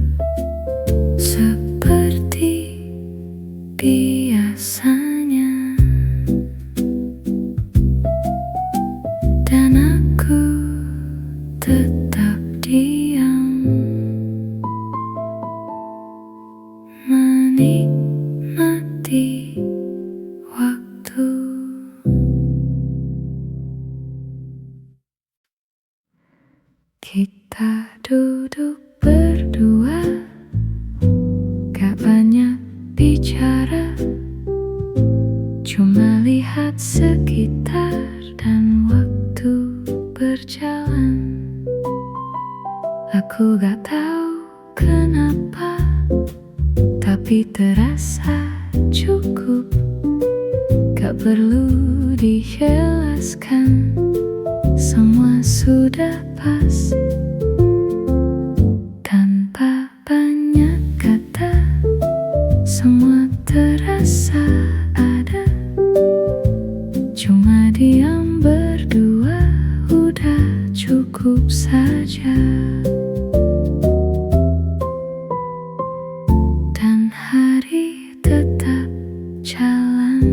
seperti biasanya. Dan aku tetap diam, menikmati waktu. Kita duduk berdua, gak banyak bicara, cuma lihat sekitar dan waktu berjalan. Aku gak tahu kenapa, tapi terasa cukup. Gak perlu dijelaskan, semua sudah pas. Tanpa banyak kata, semua terasa ada. Cuma diam berdua, udah cukup saja. Dan hari tetap jalan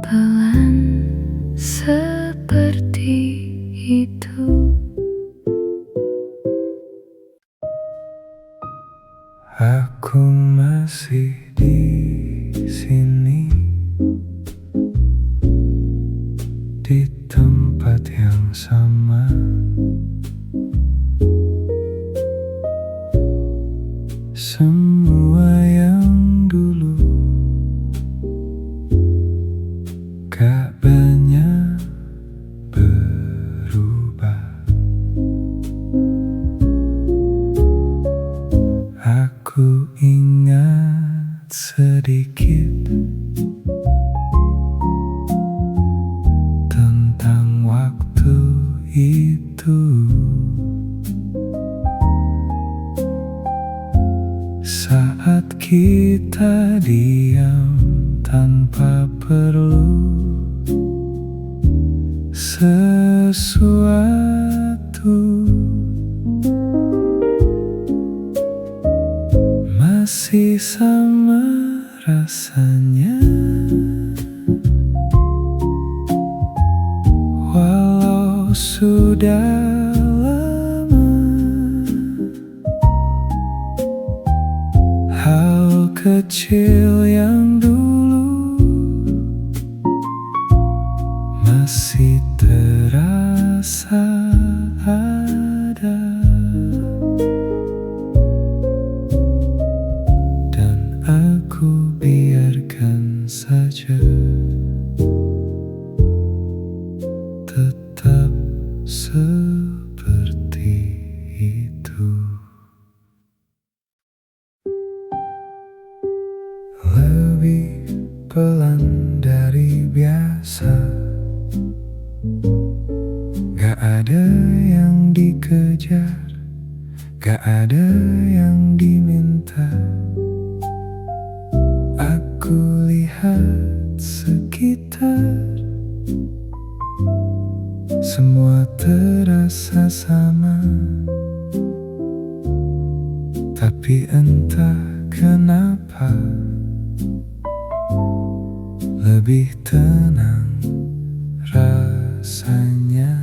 pelan seperti itu. Aku masih di sini, di tempat yang sama. Semua yang dulu gak banyak berubah. Aku ingat sedikit tentang waktu itu, saat kita diam tanpa perlu sesuatu. Masih sama rasanya, walau sudah lama. Hal kecil yang dulu masih terasa ada. Dan aku biarkan saja, tetap seperti itu. Lebih pelan dari biasa, gak ada yang dikejar, gak ada yang diminta. Aku lihat sekitar, semua terasa sama. Tapi entah kenapa, lebih tenang rasanya.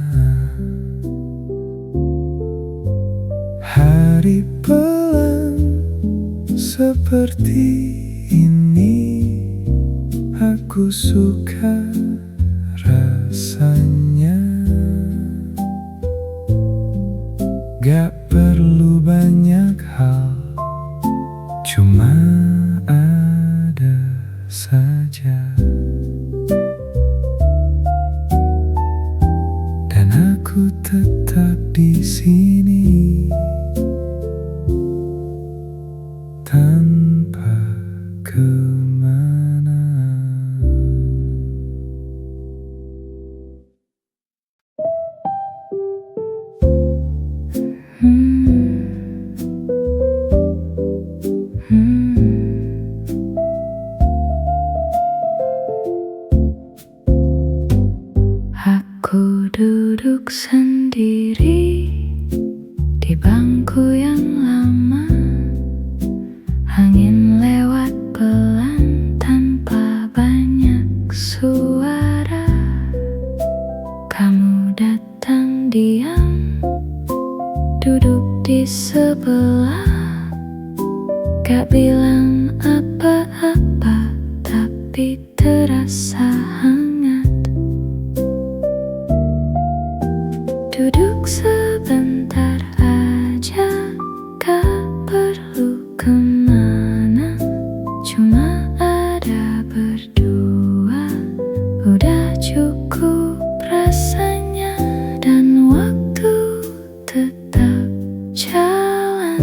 Hari pelan seperti ini, aku suka rasanya. Gak perlu banyak hal, cuma ada saja. Dan aku tetap di sini, Angin lewat pelan tanpa banyak suara. Kamu datang diam, duduk di sebelah. Gak bilang apa-apa, tapi terasa hangat. Duduk sebentar aja, gak perlu kemana. Cuma ada berdua, udah cukup rasanya. Dan waktu tetap jalan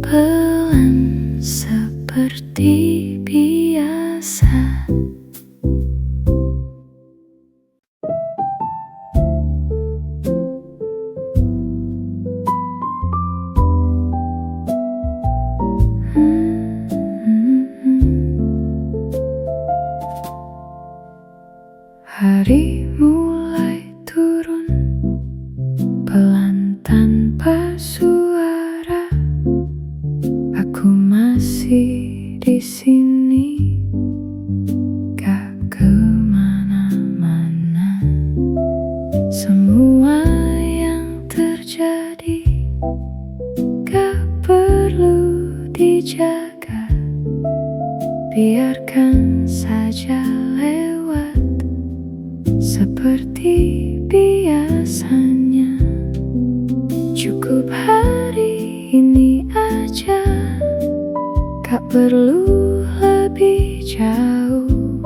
pelan seperti biasa. Hari mulai turun pelan tanpa suara. Aku masih di sini, gak kemana-mana. Semua yang terjadi gak perlu dijaga, biarkan saja lewat seperti biasanya. Cukup hari ini aja, gak perlu lebih jauh.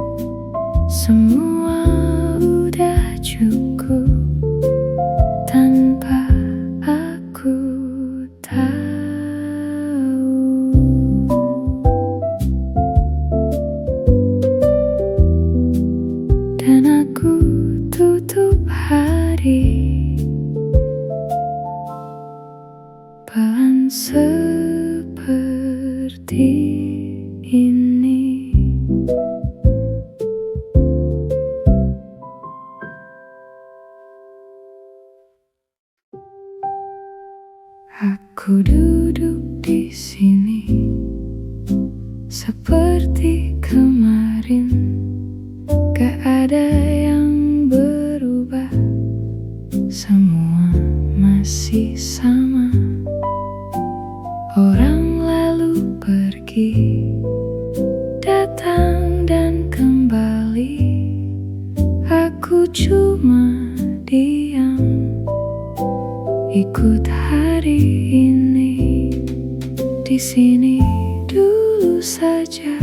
Semua udah cukup tanpa aku tahu. Dan aku tutup hari pelan seperti ini. Aku duduk di sini seperti kemarin, gak ada yang berubah, semua masih sama. Orang lalu pergi, datang dan kembali. Aku cuma diam, ikut hari ini. Di sini dulu saja,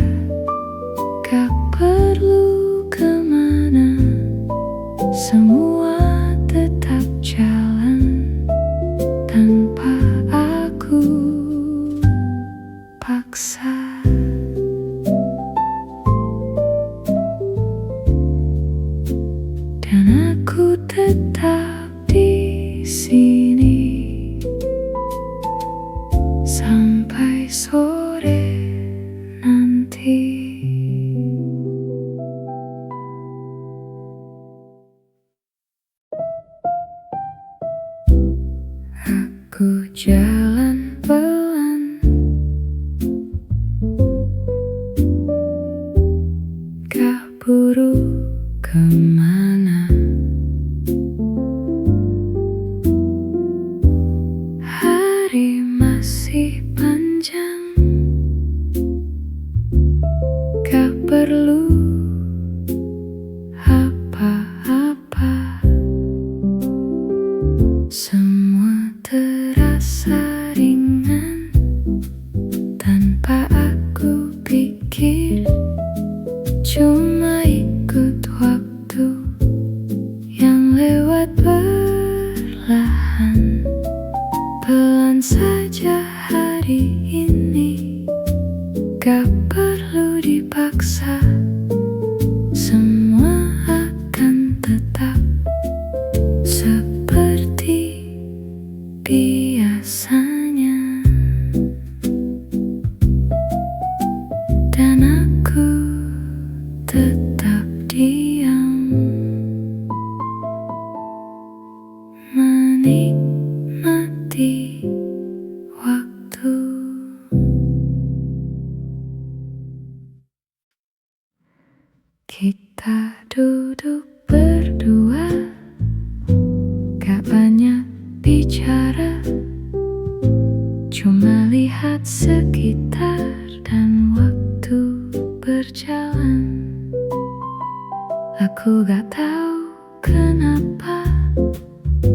gak perlu kemana. Semua tetap jalan tanpa aku paksa. Dan aku tetap di sini sampai sore nanti. Aku jalan pelan, gak buru kemana. Hari masih panjang, gak perlu apa-apa. Semua terasa ringan tanpa aku pikir. Cuma ikut waktu yang lewat perlahan. Pelan saja hari ini, gak perlu dipaksa. Semua akan tetap seperti biasanya. Dan aku tetap diam, menikmati waktu. Cuma lihat sekitar dan waktu berjalan. Aku gak tahu kenapa,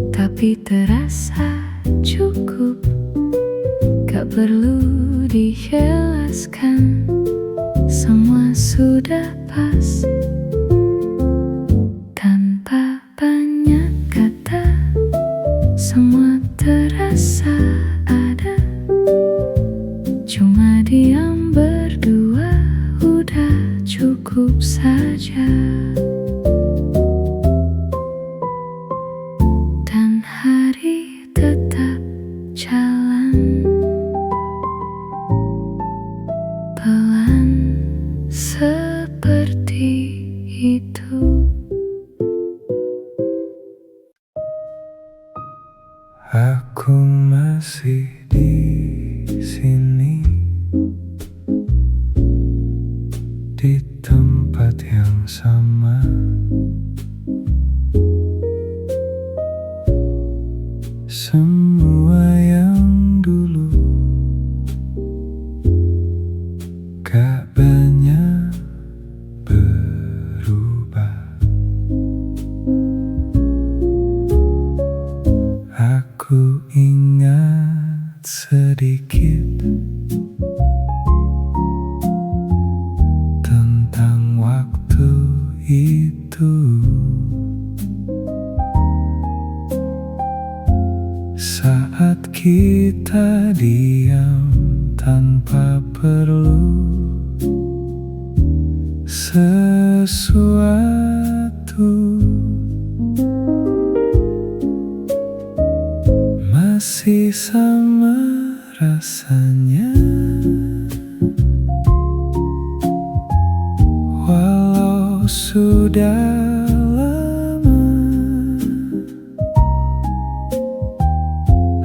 tapi terasa cukup. Gak perlu dijelaskan, semua sudah pas. Tanpa banyak kata, semua terasa ada. Cuma diam berdua udah cukup saja. Dan hari tetap jalan pelan seperti itu. Aku masih di sini, di tempat yang sama. Semua yang dulu gak banyak berubah. Aku ingat sedikit tentang waktu itu. Saat kita diam tanpa perlu sesuatu, masih sama rasanya. Walau sudah lama,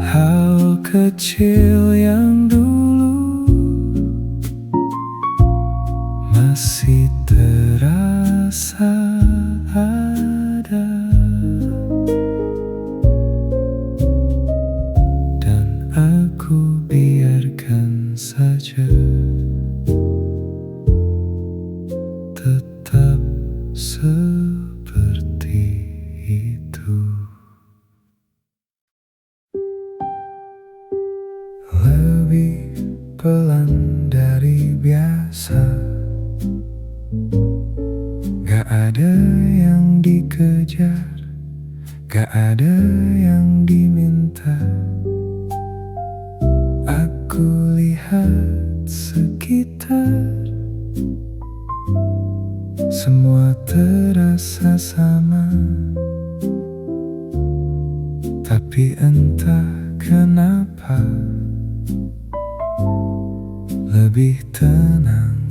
hal kecil yang dulu masih terasa ada. Dan aku biarkan saja, tetap seperti itu. Lebih pelan dari biasa, gak ada yang dikejar, gak ada yang diminta. Aku lihat sekitar, semua terasa sama. Tapi entah kenapa, lebih tenang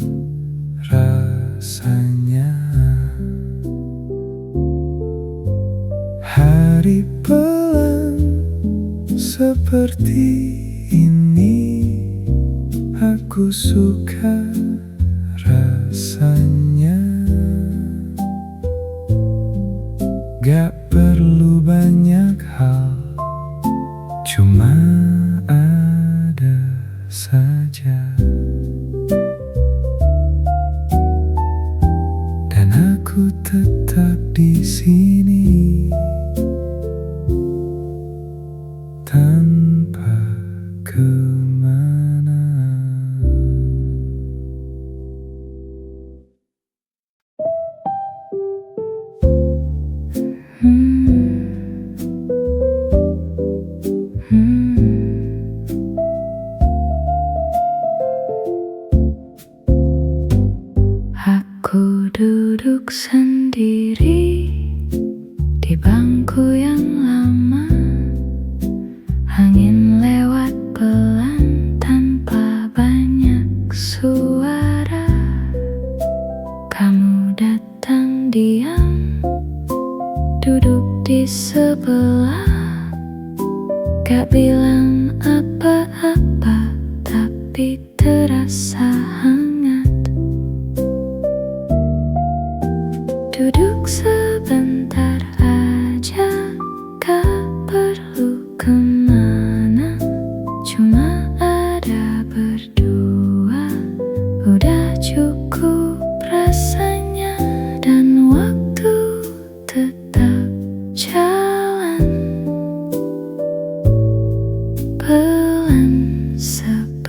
rasanya. Hari pelan seperti ini, aku suka rasanya. Gak perlu banyak hal, cuma ada saja. Dan aku tetap di sini tanpa kemana. Aku duduk sendiri di bangku yang lama. Angin lewat pelan tanpa banyak suara. Kamu datang diam, duduk di sebelah. Gak bilang apa-apa, tapi terasa hangat. Duduk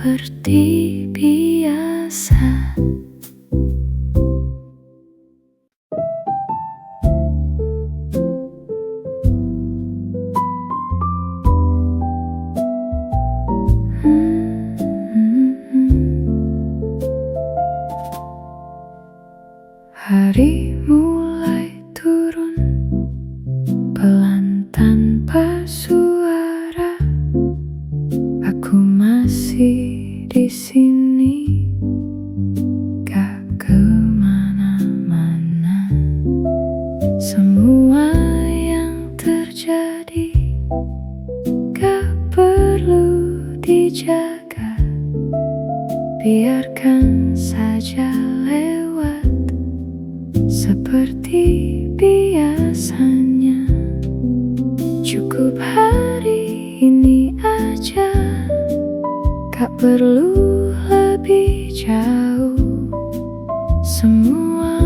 seperti biasa. Hari mulai turun pelan tanpa suara. Aku masih di sini, gak kemana-mana. Semua yang terjadi gak perlu dijaga, biarkan saja lewat seperti biasanya. Cukup hari ini aja, gak perlu lebih jauh. Semua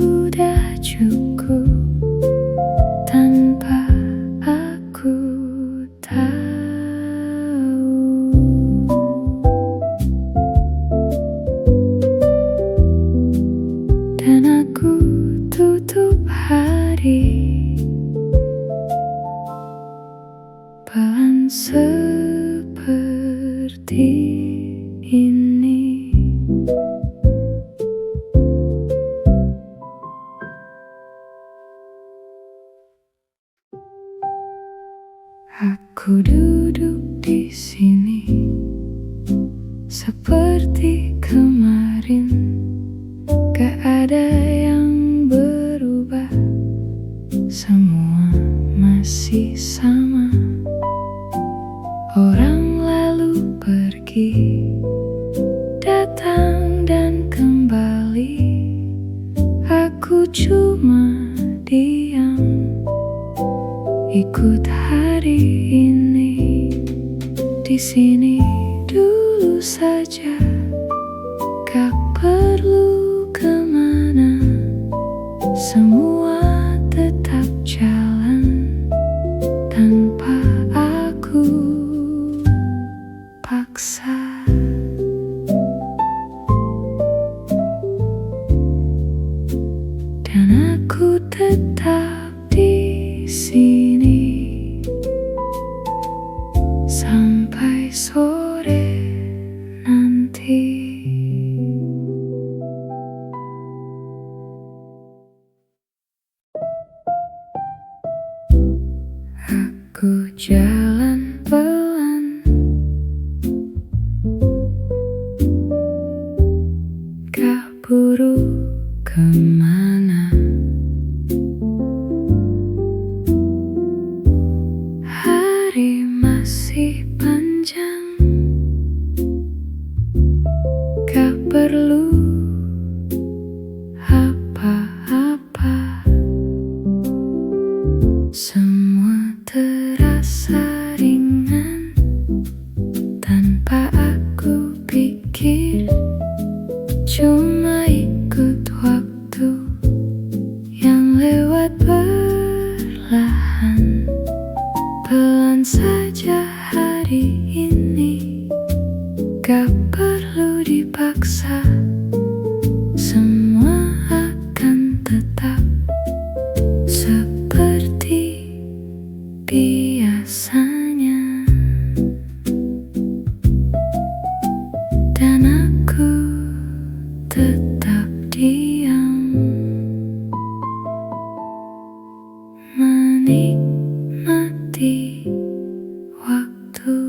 udah cukup tanpa aku tahu. Dan aku tutup hari pelan seperti ini. Aku duduk di sini seperti kemarin, gak ada yang berubah, semua masih sama. Orang lalu pergi, datang dan kembali. Aku cuma diam, ikut hari ini. Di sini dulu saja, gak perlu kemana. Semua tetap jalan tanpa aku paksa. Dan aku tetap di sini sampai sore nanti. Aku jalan pelan, gak buru kemana. Hari masih panjang, gak perlu apa-apa. Semua terasa ringan tanpa aku pikir. Cuma ikut waktu yang lewat perlahan. Pelan saja hari ini, gak perlu dipaksa. Semua akan tetap seperti biasanya. Dan aku tetap diam, menikmati waktu.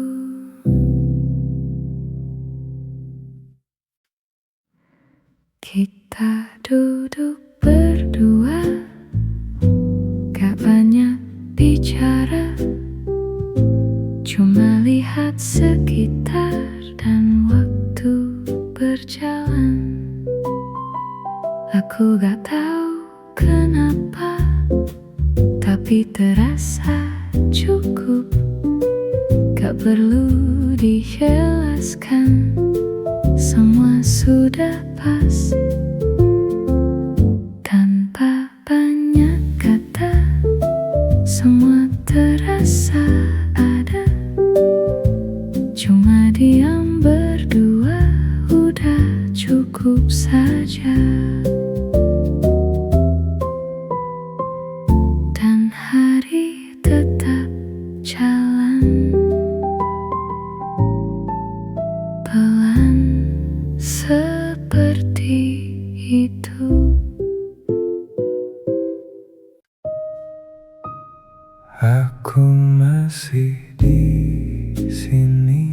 Kita duduk berdua, gak banyak bicara, cuma lihat sekitar dan waktu berjalan. Aku gak tahu kenapa, tapi terasa cukup. Gak perlu dijelaskan, semua sudah pas. Tanpa banyak kata, semua terasa ada. Cuma diam berdua saja. Dan hari tetap jalan pelan seperti itu. Aku masih di sini,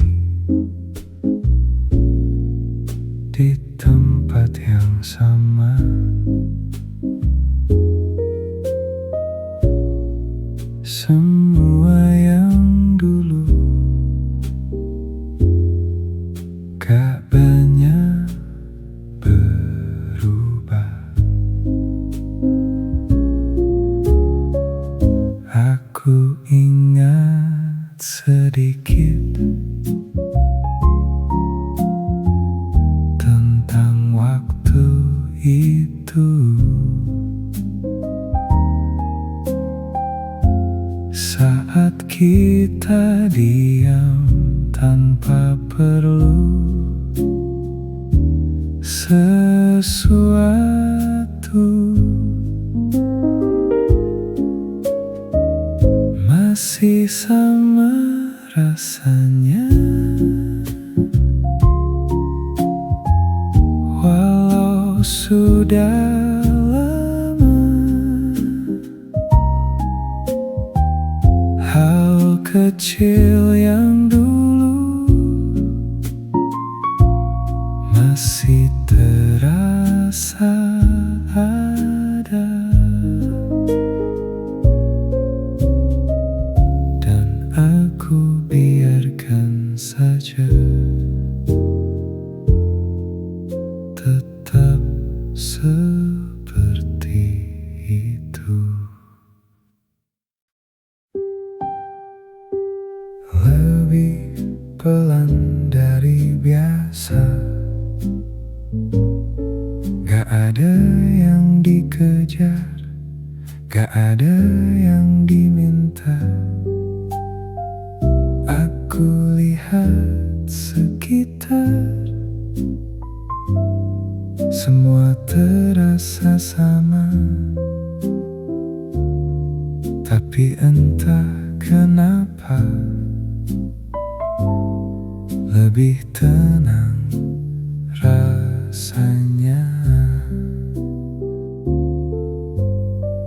di tempat yang sama. Semua yang dulu gak banyak berubah. Aku ingat sedikit tentang waktu itu, saat kita diam tanpa perlu sesuatu. Masih sama rasanya, walau sudah lama. Hal kecil yang dulu masih terasa ada. Dan aku biarkan saja, tetap seperti itu. Lebih pelan dari biasa, gak ada yang dikejar, gak ada yang diminta. Aku lihat sekitar, semua terasa sama. Tapi entah kenapa lebih tenang rasanya.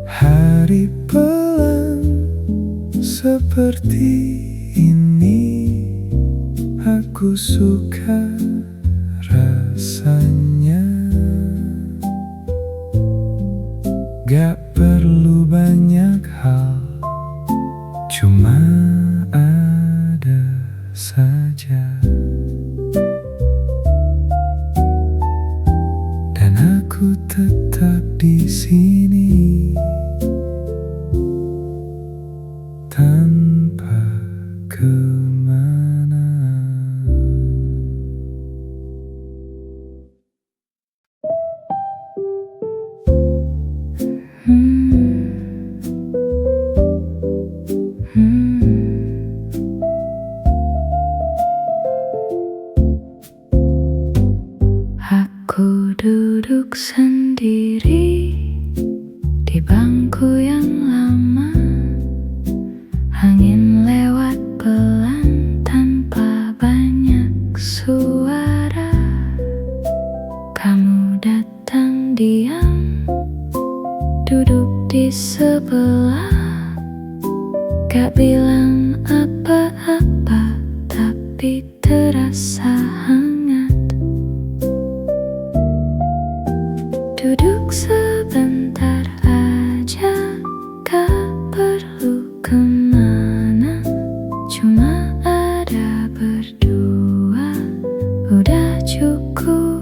Hari pelan seperti ini, aku suka rasanya. Gak perlu banyak hal, cuma ada saja. Dan aku tetap di sini tanpa kemana. Aku duduk sendiri di bangku yang lama. Angin lewat pelan tanpa banyak suara. Kamu datang diam, duduk di sebelah. Gak bilang apa-apa, tapi terasa hangat. Duduk sebentar aja, gak perlu kemana. Cuma ada berdua, udah cukup.